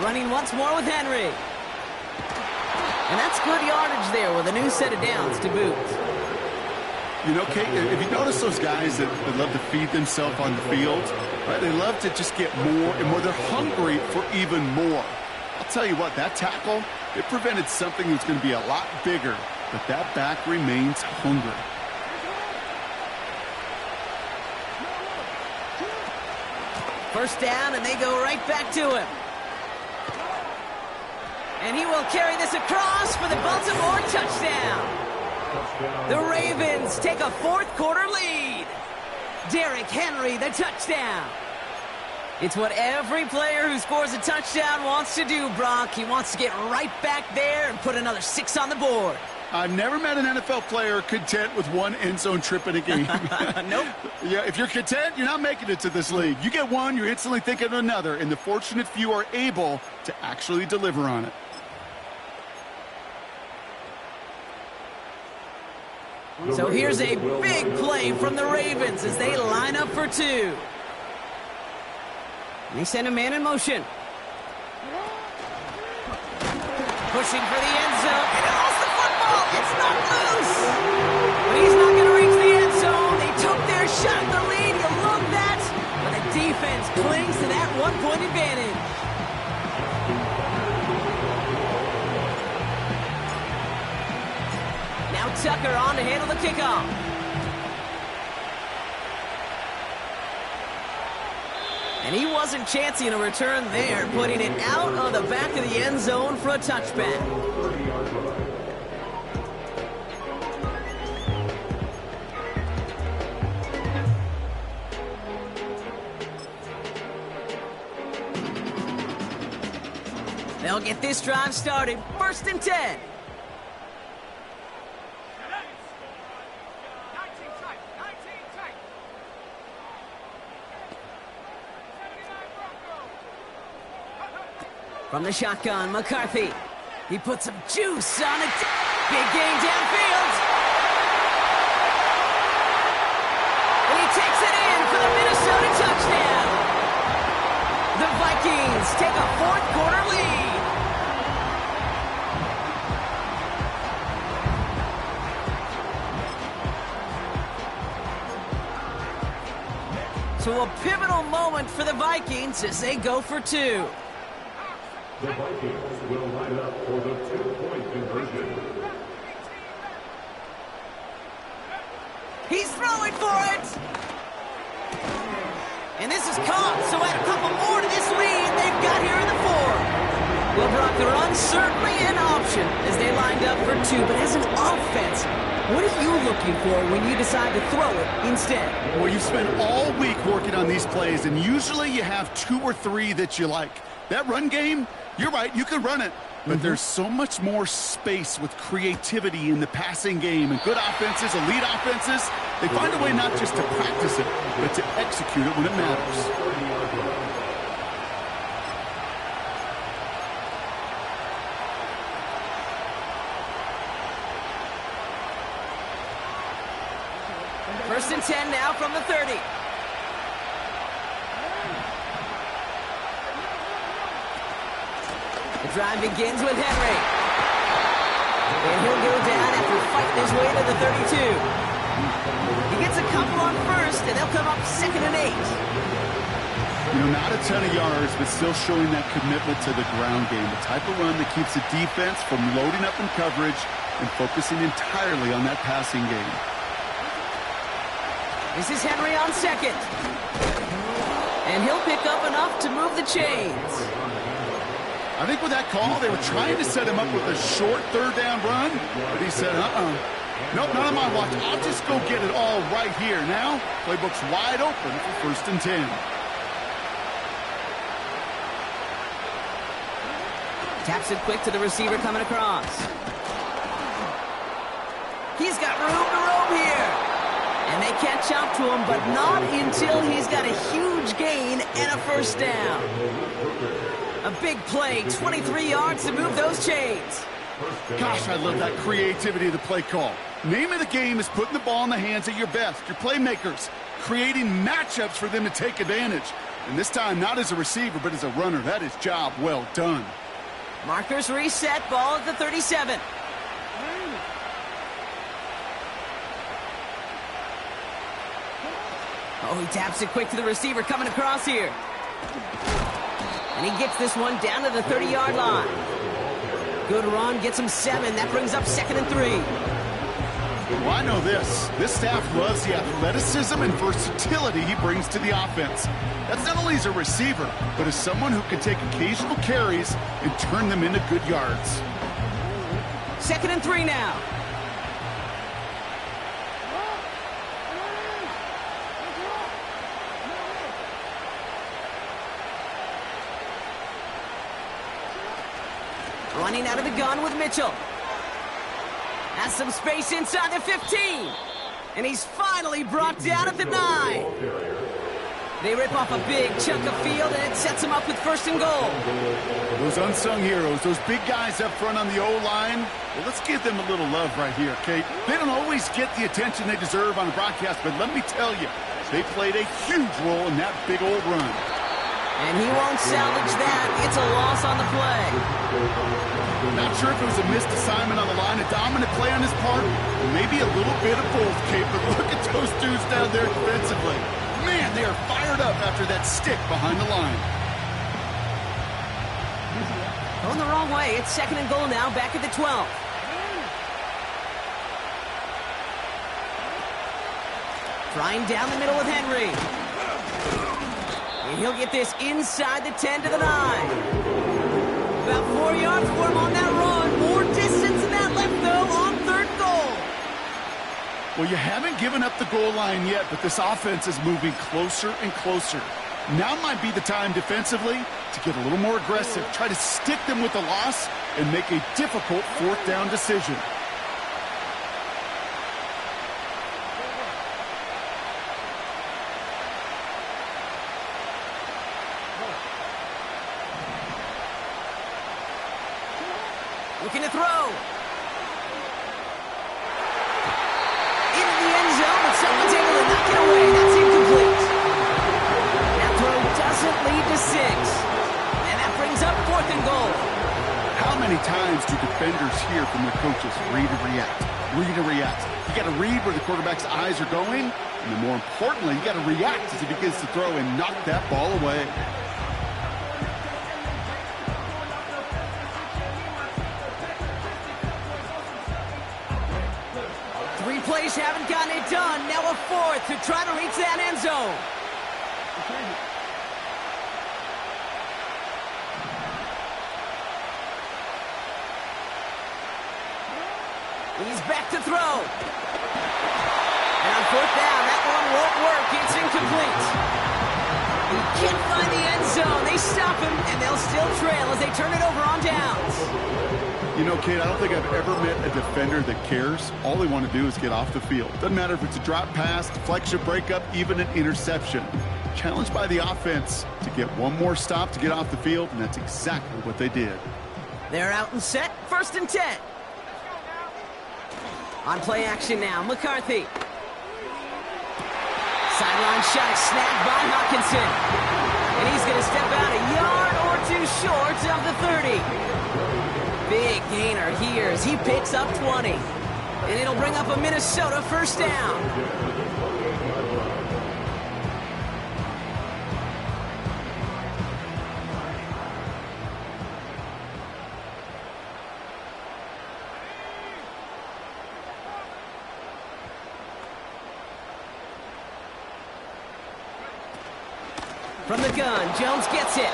Running once more with Henry. And that's good yardage there with a new set of downs to boot. You know, Kate, if you notice those guys that love to feed themselves on the field, right? They love to just get more and more. They're hungry for even more. I'll tell you what, that tackle, it prevented something that's going to be a lot bigger, but that back remains hungry. First down, and they go right back to him. And he will carry this across for the Baltimore touchdown. The Ravens take a fourth-quarter lead. Derrick Henry, the touchdown. It's what every player who scores a touchdown wants to do, Brock. He wants to get right back there and put another 6 on the board. I've never met an NFL player content with one end zone trip in a game. Nope. Yeah, if you're content, you're not making it to this league. You get one, you're instantly thinking of another, and the fortunate few are able to actually deliver on it. So here's a big play from the Ravens as they line up for 2. They send a man in motion. Pushing for the end zone, and he lost the football. It's not loose. He's not going to reach the end zone. They took their shot at the lead. You love that. But the defense clings to that one-point advantage. Now Tucker on to handle the kickoff. And he wasn't chancing a return there, putting it out of the back of the end zone for a touchback. They'll get this drive started. 1st and 10. From the shotgun, McCarthy. He puts some juice on it. Big game downfield. And he takes it in for the Minnesota touchdown. The Vikings take a 4th quarter lead. So a pivotal moment for the Vikings as they go for 2. The Vikings will line up for the 2-point conversion. He's throwing for it! And this is caught, so add a couple more to this lead they've got here in the 4th. Well, Brock, the run certainly an option as they lined up for 2, but as an offense, what are you looking for when you decide to throw it instead? Well, you've spent all week working on these plays, and usually you have 2 or 3 that you like. That run game, you're right, you can run it. But there's so much more space with creativity in the passing game. And good offenses, elite offenses, they find a way not just to practice it, but to execute it when it matters. First and 10 now from the 30. The drive begins with Henry. And he'll go down after fighting his way to the 32. He gets a couple on first, and they'll come up 2nd and 8. You know, not a ton of yards, but still showing that commitment to the ground game. The type of run that keeps the defense from loading up in coverage and focusing entirely on that passing game. This is Henry on 2nd. And he'll pick up enough to move the chains. I think with that call, they were trying to set him up with a short 3rd down run, but he said, nope, not on my watch. I'll just go get it all right here. Now, playbook's wide open for 1st and 10. Taps it quick to the receiver coming across. He's got room to roam here. And they catch up to him, but not until he's got a huge gain and a 1st down. A big play, 23 yards to move those chains. Gosh, I love that creativity of the play call. Name of the game is putting the ball in the hands of your best, your playmakers, creating matchups for them to take advantage. And this time, not as a receiver, but as a runner. That is job well done. Markers reset, ball at the 37. Oh, he taps it quick to the receiver coming across here. And he gets this one down to the 30-yard line. Good run, gets him 7. That brings up 2nd and 3. Well, I know this. This staff loves the athleticism and versatility he brings to the offense. That's not only as a receiver, but as someone who can take occasional carries and turn them into good yards. 2nd and 3 now. Running out of the gun with Mitchell. Has some space inside the 15. And he's finally brought down at the 9. They rip off a big chunk of field, and it sets him up with 1st and goal. Those unsung heroes, those big guys up front on the O-line, well, let's give them a little love right here, Kate. They don't always get the attention they deserve on the broadcast, but let me tell you, they played a huge role in that big old run. And he won't salvage that. It's a loss on the play. Not sure if it was a missed assignment on the line, a dominant play on his part, or maybe a little bit of both, Kate, but look at those dudes down there defensively. Man, they are fired up after that stick behind the line. Going the wrong way. It's 2nd and goal now, back at the 12. Trying down the middle with Henry. And he'll get this inside the 10 to the 9. About 4 yards for him on that run. More distance than that left, though, on 3rd goal. Well, you haven't given up the goal line yet, but this offense is moving closer and closer. Now might be the time defensively to get a little more aggressive, try to stick them with the loss, and make a difficult 4th down decision. Looking to throw. Into the end zone, but someone's able to knock it away. That's incomplete. That throw doesn't lead to 6. And that brings up 4th and goal. How many times do defenders hear from their coaches, read and react, read and react? You got to read where the quarterback's eyes are going, and then more importantly, you got to react as he begins to throw and knock that ball away. 3 plays haven't gotten it done. Now a 4th to try to reach that end zone. He's back to throw. And on 4th down, that one won't work. It's incomplete. He can't find the end zone. They stop him, and they'll still trail as they turn it over on downs. You know, Kate, I don't think I've ever met a defender that cares. All they want to do is get off the field. Doesn't matter if it's a drop pass, deflection, breakup, even an interception. Challenged by the offense to get one more stop to get off the field, and that's exactly what they did. They're out and set. 1st and 10. On play action now, McCarthy. Sideline shot snagged by Hawkinson. And he's going to step out a yard or 2 short of the 30. Big gainer here as he picks up 20. And it'll bring up a Minnesota 1st down. From the gun, Jones gets it.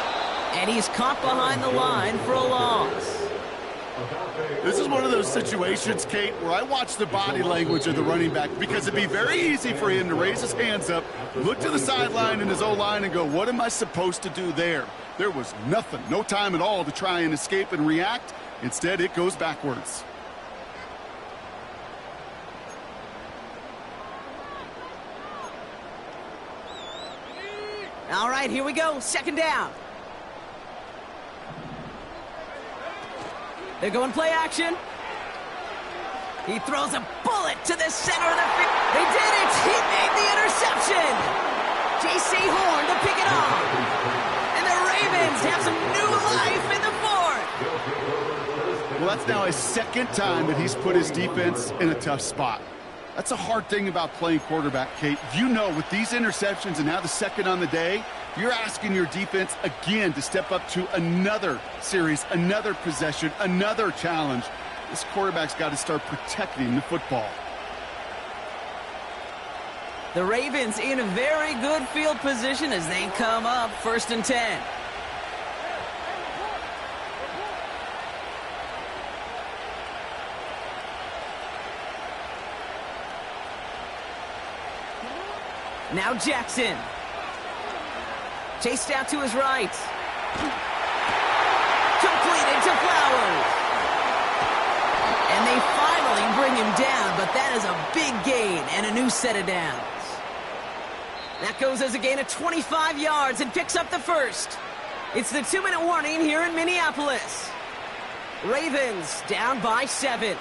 And he's caught behind the line for a loss. This is one of those situations, Kate, where I watch the body language of the running back because it'd be very easy for him to raise his hands up, look to the sideline in his O-line and go, what am I supposed to do there? There was nothing, no time at all to try and escape and react. Instead, it goes backwards. All right, here we go. 2nd down. They're going play action. He throws a bullet to the center of the field. They did it. He made the interception. J.C. Horn to pick it off. And the Ravens have some new life in the 4th. Well, that's now his 2nd time that he's put his defense in a tough spot. That's a hard thing about playing quarterback, Kate. You know, with these interceptions and now the 2nd on the day, you're asking your defense again to step up to another series, another possession, another challenge. This quarterback's got to start protecting the football. The Ravens in a very good field position as they come up 1st and 10. Now Jackson. Chased out to his right. Completed to Flowers. And they finally bring him down, but that is a big gain and a new set of downs. That goes as a gain of 25 yards and picks up the 1st. It's the 2-minute warning here in Minneapolis. Ravens down by 7.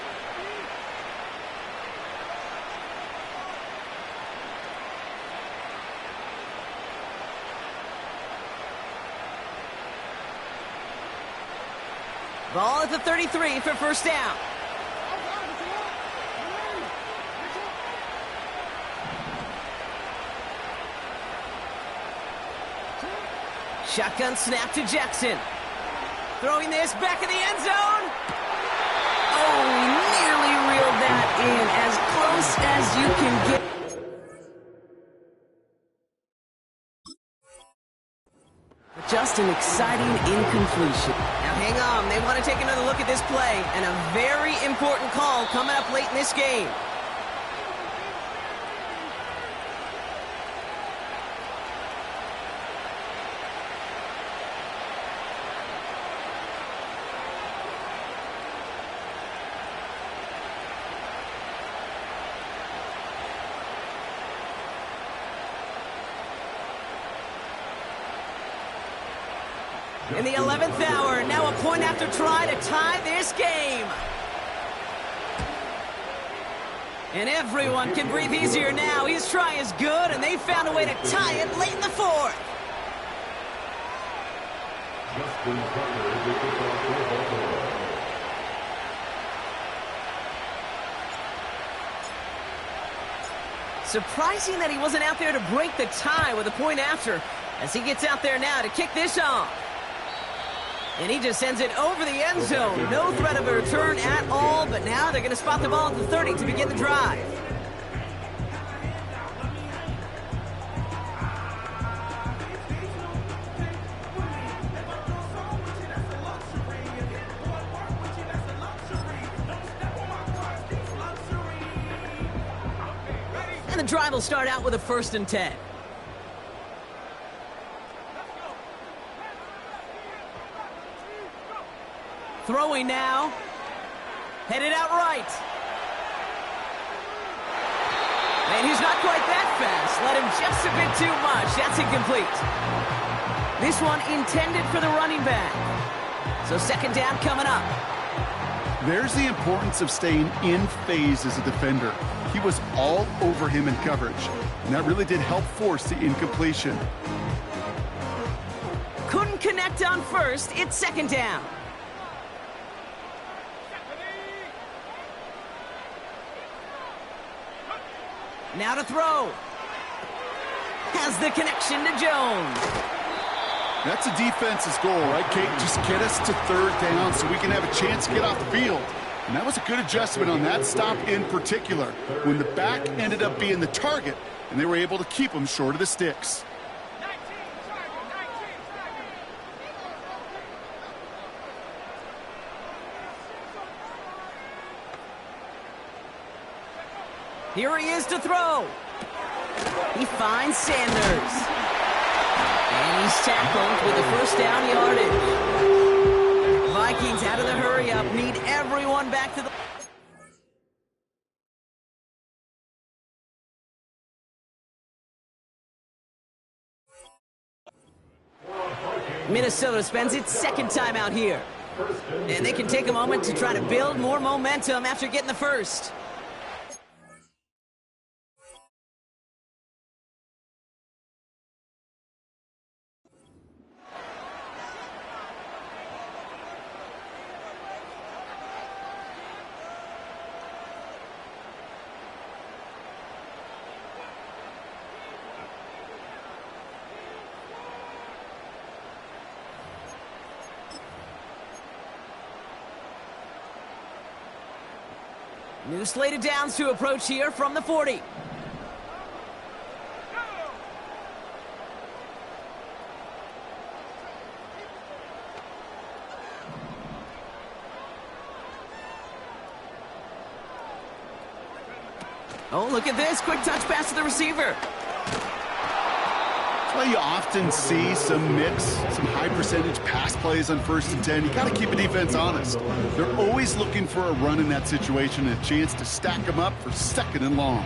Ball at the 33 for first down. Shotgun snap to Jackson. Throwing this back in the end zone. Oh, nearly reeled that in. As close as you can get. Just an exciting incompletion. Now hang on, they want to take another look at this play, and a very important call coming up late in this game. In the 11th hour, now a point after try to tie this game. And everyone can breathe easier now. His try is good, and they found a way to tie it late in the fourth. Surprising that he wasn't out there to break the tie with a point after, as he gets out there now to kick this off. And he just sends it over the end zone. No threat of a return at all, but now they're going to spot the ball at the 30 to begin the drive. And the drive will start out with a 1st and 10. Throwing now. Headed out right. And he's not quite that fast. Let him just a bit too much. That's incomplete. This one intended for the running back. So 2nd down coming up. There's the importance of staying in phase as a defender. He was all over him in coverage, and that really did help force the incompletion. Couldn't connect on 1st. It's 2nd down. Now to throw. Has the connection to Jones. That's a defense's goal, right, Kate? Just get us to 3rd down so we can have a chance to get off the field. And that was a good adjustment on that stop in particular, when the back ended up being the target, and they were able to keep him short of the sticks. Here he is to throw. He finds Sanders. And he's tackled with the 1st down yardage. Vikings out of the hurry-up. Need everyone back to the... Minnesota spends its 2nd time out here. And they can take a moment to try to build more momentum after getting the first. New slate of downs to approach here from the 40. Oh, look at this. Quick touch pass to the receiver. That's why you often see some mix, some high-percentage pass plays on 1st and 10. You got to keep a defense honest. They're always looking for a run in that situation and a chance to stack them up for 2nd and long.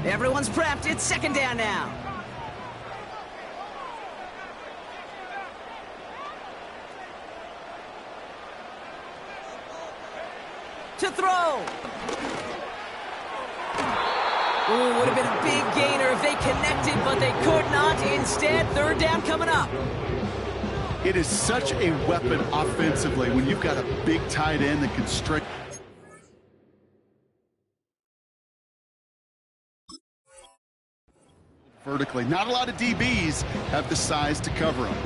Everyone's prepped. It's 2nd down now. To throw. Ooh, would have been a big gainer if they connected, but they could not. Instead, third down coming up. It is such a weapon offensively when you've got a big tight end that can stretch vertically. Not a lot of DBs have the size to cover him.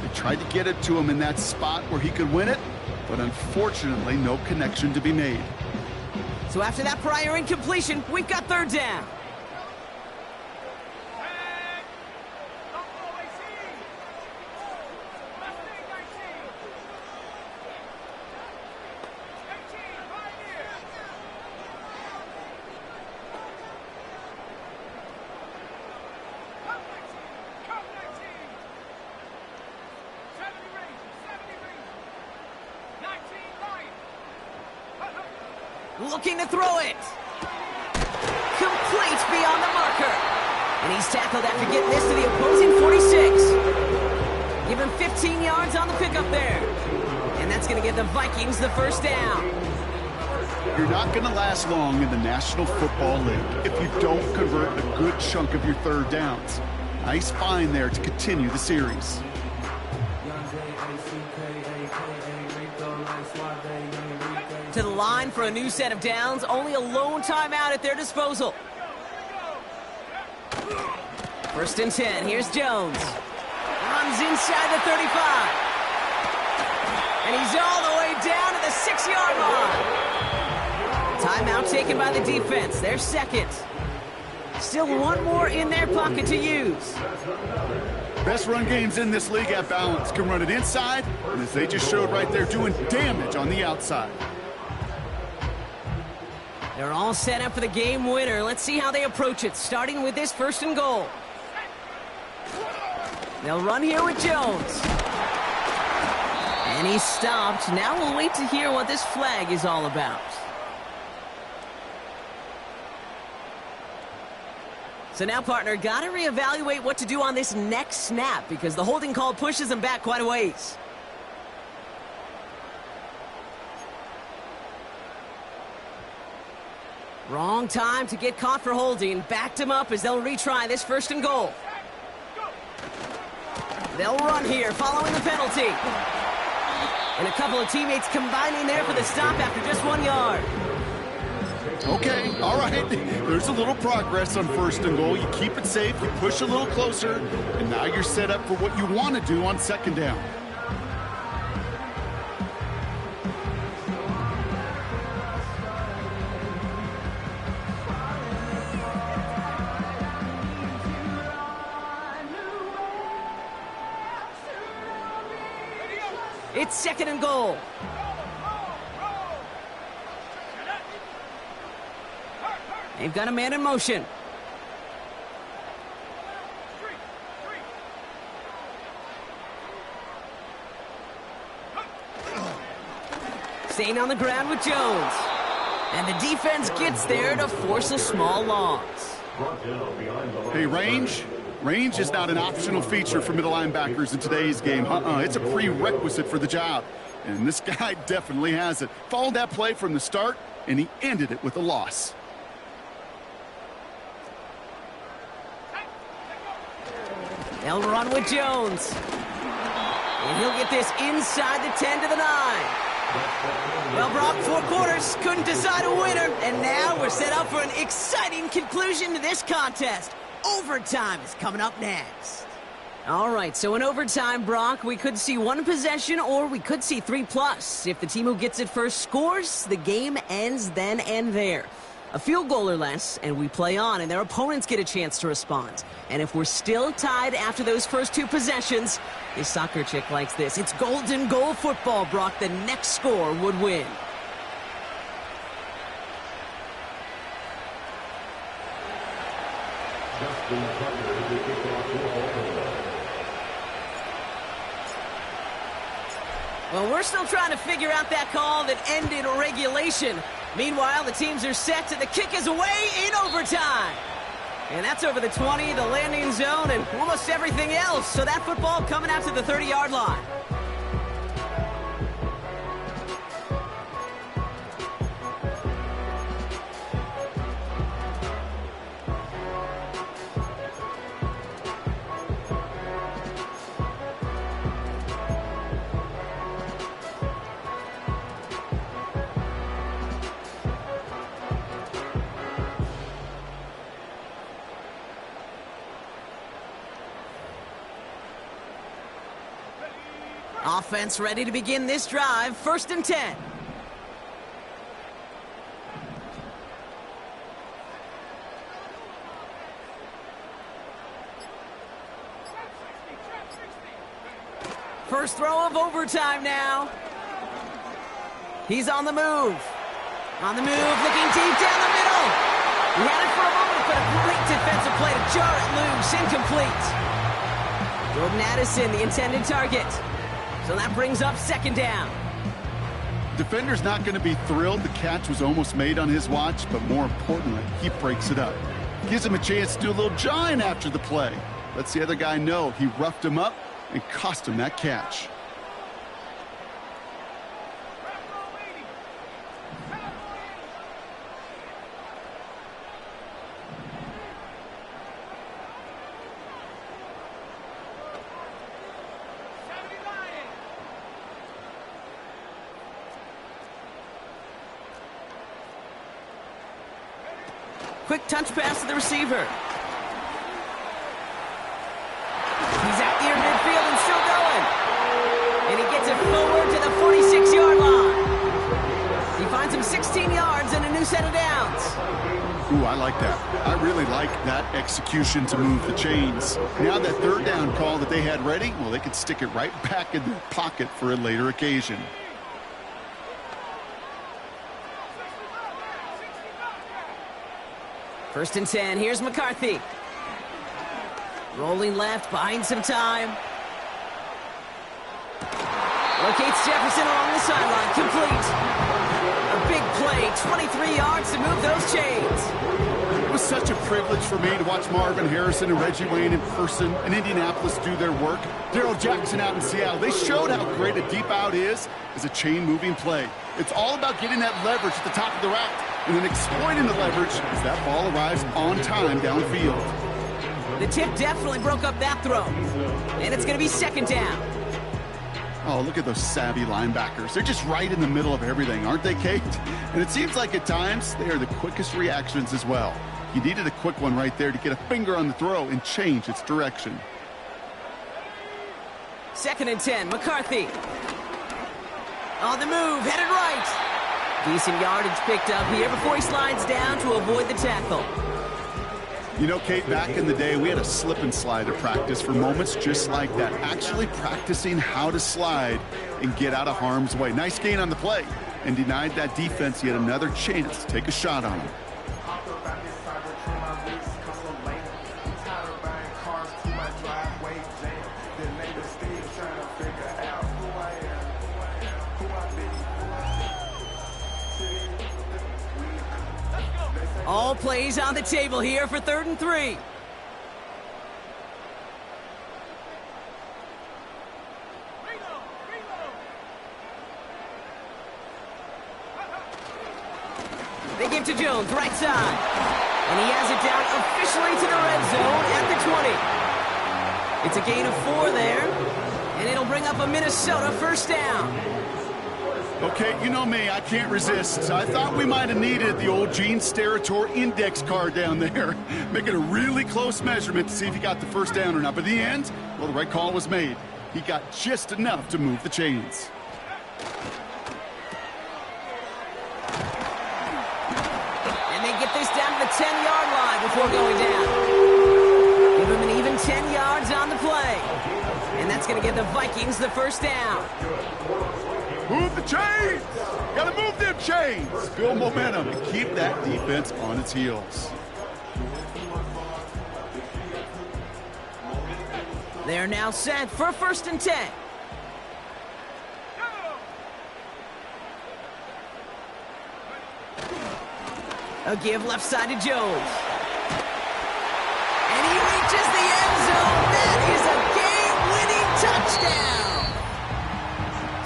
They tried to get it to him in that spot where he could win it, but unfortunately, no connection to be made. So after that prior incompletion, we've got third down. Looking to throw it. Complete beyond the marker. And he's tackled after getting this to the opposing 46. Give him 15 yards on the pickup there. And that's going to give the Vikings the first down. You're not going to last long in the National Football League if you don't convert a good chunk of your third downs. Nice find there to continue the series. To the line for a new set of downs. Only a lone timeout at their disposal. First and 10. Here's Jones. Runs inside the 35. And he's all the way down to the 6-yard line. Timeout taken by the defense. Their second. Still one more in their pocket to use. Best run games in this league at balance. Can run it inside, and as they just showed right there, doing damage on the outside. They're all set up for the game winner. Let's see how they approach it, starting with this first and goal. They'll run here with Jones. And he's stopped. Now we'll wait to hear what this flag is all about. So now, partner, got to reevaluate what to do on this next snap because the holding call pushes him back quite a ways. Wrong time to get caught for holding. Backed him up as they'll retry this first and goal. They'll run here following the penalty. And a couple of teammates combining there for the stop after just 1 yard. Okay, all right. There's a little progress on first and goal. You keep it safe, you push a little closer, and now you're set up for what you want to do on second down. It's second and goal. They've got a man in motion. Staying on the ground with Jones. And the defense gets there to force a small loss. Hey, range is not an optional feature for middle linebackers in today's game. It's a prerequisite for the job. And this guy definitely has it. Followed that play from the start, and he ended it with a loss. They'll run with Jones. And he'll get this inside the 10 to the 9. Well, Brock, 4 quarters, couldn't decide a winner. And now we're set up for an exciting conclusion to this contest. Overtime is coming up next. All right, so in overtime, Brock, we could see 1 possession or we could see 3+. If the team who gets it first scores, the game ends then and there. A field goal or less, and we play on, and their opponents get a chance to respond. And if we're still tied after those first 2 possessions, this soccer chick likes this. It's golden goal football, Brock. The next score would win. Well, we're still trying to figure out that call that ended regulation. Meanwhile, the teams are set, and the kick is away in overtime. And that's over the 20, the landing zone, and almost everything else. So that football coming out to the 30-yard line. Offense ready to begin this drive. 1st and 10. First throw of overtime now. He's on the move. On the move, looking deep down the middle. He had it for a moment, but a great defensive play to jar it loose. Incomplete. Jordan Addison, the intended target. So that brings up 2nd down. Defender's not going to be thrilled the catch was almost made on his watch, but more importantly, he breaks it up. Gives him a chance to do a little jawing after the play. Lets the other guy know he roughed him up and cost him that catch. Quick touch pass to the receiver. He's out near midfield and still going. And he gets it forward to the 46-yard line. He finds him 16 yards and a new set of downs. Ooh, I like that. I really like that execution to move the chains. Now that 3rd down call that they had ready, well, they could stick it right back in their pocket for a later occasion. First and 10. Here's McCarthy. Rolling left, buying some time. Locates Jefferson along the sideline. Complete. A big play. 23 yards to move those chains. It was such a privilege for me to watch Marvin Harrison and Reggie Wayne in person in Indianapolis do their work. Darrell Jackson out in Seattle. They showed how great a deep out is as a chain-moving play. It's all about getting that leverage at the top of the route and then exploiting the leverage as that ball arrives on time downfield. The tip definitely broke up that throw. And it's going to be 2nd down. Oh, look at those savvy linebackers. They're just right in the middle of everything, aren't they, Kate? And it seems like at times they are the quickest reactions as well. You needed a quick one right there to get a finger on the throw and change its direction. 2nd and 10. McCarthy. On the move, headed right. Decent yardage picked up here before he slides down to avoid the tackle. You know, Kate, back in the day, we had a slip and slide to practice for moments just like that. Actually practicing how to slide and get out of harm's way. Nice gain on the play and denied that defense yet another chance to take a shot on him. All plays on the table here for 3rd and 3. They give to Jones, right side. And he has it down officially to the red zone at the 20. It's a gain of 4 there. And it'll bring up a Minnesota 1st down. Okay, you know me, I can't resist. I thought we might have needed the old Gene Steratore index card down there. Making a really close measurement to see if he got the 1st down or not. But in the end, well, the right call was made. He got just enough to move the chains. And they get this down to the 10-yard line before going down. Give him an even 10 yards on the play. And that's going to give the Vikings the 1st down. Move the chains! Gotta move them chains! Build momentum and keep that defense on its heels. They're now set for 1st and 10. A give left side to Jones. And he reaches the end zone. That is a game-winning touchdown.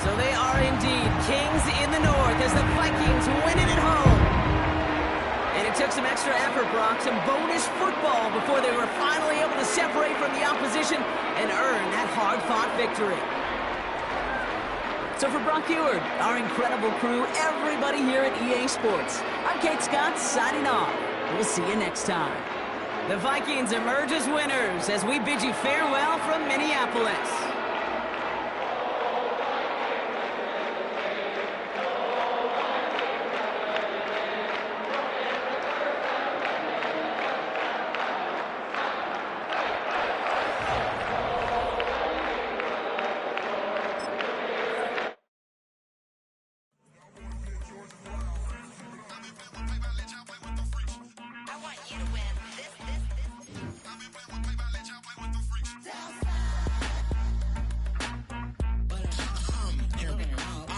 So they are indeed kings in the north as the Vikings win it at home. And it took some extra effort, Brock, some bonus football before they were finally able to separate from the opposition and earn that hard-fought victory. So for Brock Eward, our incredible crew, everybody here at EA Sports, I'm Kate Scott signing off. We'll see you next time. The Vikings emerge as winners as we bid you farewell from Minneapolis.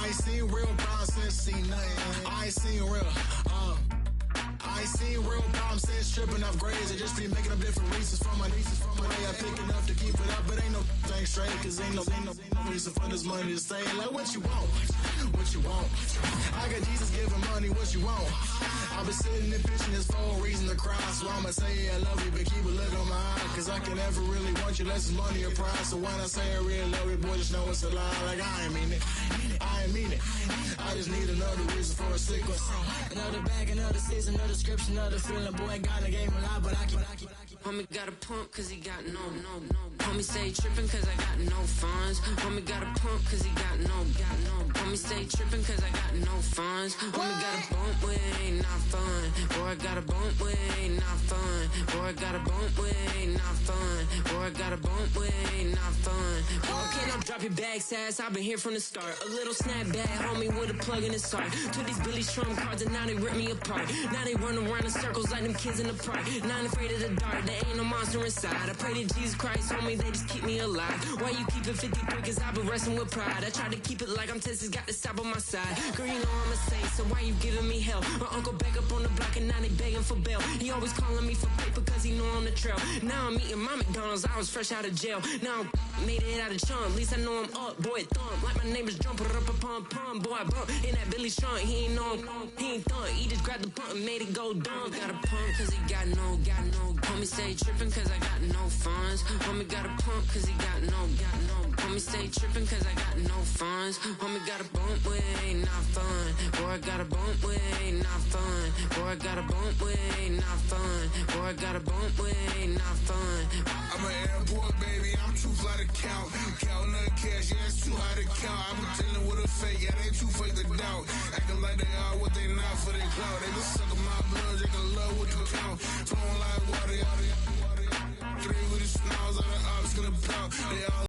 ain't seen real problems since seen nothing. I ain't seen real, I ain't seen real problems since tripping off grades. I just be making up different reasons for my nieces. From my way I pick enough to keep it up, but ain't no thing straight. Cause ain't no reason for this money to stay. Like what you want, what you want. I got Jesus giving money, what you want. I've been sitting and pitching this for a reason to cry. So I'ma say I love you, but keep a look on my eye. Cause I can never really want you unless it's money or pride. So when I say I really love you, boy, just know it's a lie. Like I ain't mean it, I ain't mean it. I just need another reason for a sequence. Another bag, another season, another description, another feeling. Boy, God, I gave him a lot, but I keep. Homie got a pump cause he got no. Homie stay trippin' cause I got no funds. Homie got a pump cause he got no. Homie stay trippin' cause I got no funds. Homie got a bump with it ain't not fun. Boy, I got a bump with it ain't not fun. Boy, I got a bump with it ain't not fun. Boy, I got a bump with it ain't not fun. Boy, can I drop your bag, sass? I've been here from the start. A little snapback, homie, with a plug in his heart. Took these Billy Strum cards and now they rip me apart. Now they run around in circles like them kids in the park. Not afraid of the dark, there ain't no monster inside. I pray to Jesus Christ, homie, they just keep me alive. Why you keep it 53? Cause I've been wrestling with pride. I try to keep it like I'm Texas, got the stop on my side. Girl, you know I'm a saint, so why you giving me hell? My uncle back up on the block and now they begging for bail. He always calling me for paper cause he know I'm the trail. Now I'm eating my McDonald's, I was fresh out of jail. Now I made it out of chum, at least I know I'm up. Boy, thump, like my neighbors jumping up a pum. Boy, I bump in that Billy Strong, he ain't know him, he ain't thump. He just grabbed the pump and made it go dumb. Got a pump cause he got no. Homie stay trippin' cause I got no funds. Homie got a pump cause he got no. Homie stay trippin' cause I got no funds. Homie got a bump with it ain't not fun. Boy, I got a bump with it ain't not fun. Boy, I got a bump with it ain't not fun. Boy, I got a bump with it ain't not fun. I'm an airport baby, I'm too fly to count. Counting the cash, yeah, it's too high to count. I be dealing with a fake, yeah, they too fake to doubt. Acting like they are what they not for their clout. They just suckin' my blood, they can love what you count. Flowing like water, three with the smiles on the ops, gonna pout. They all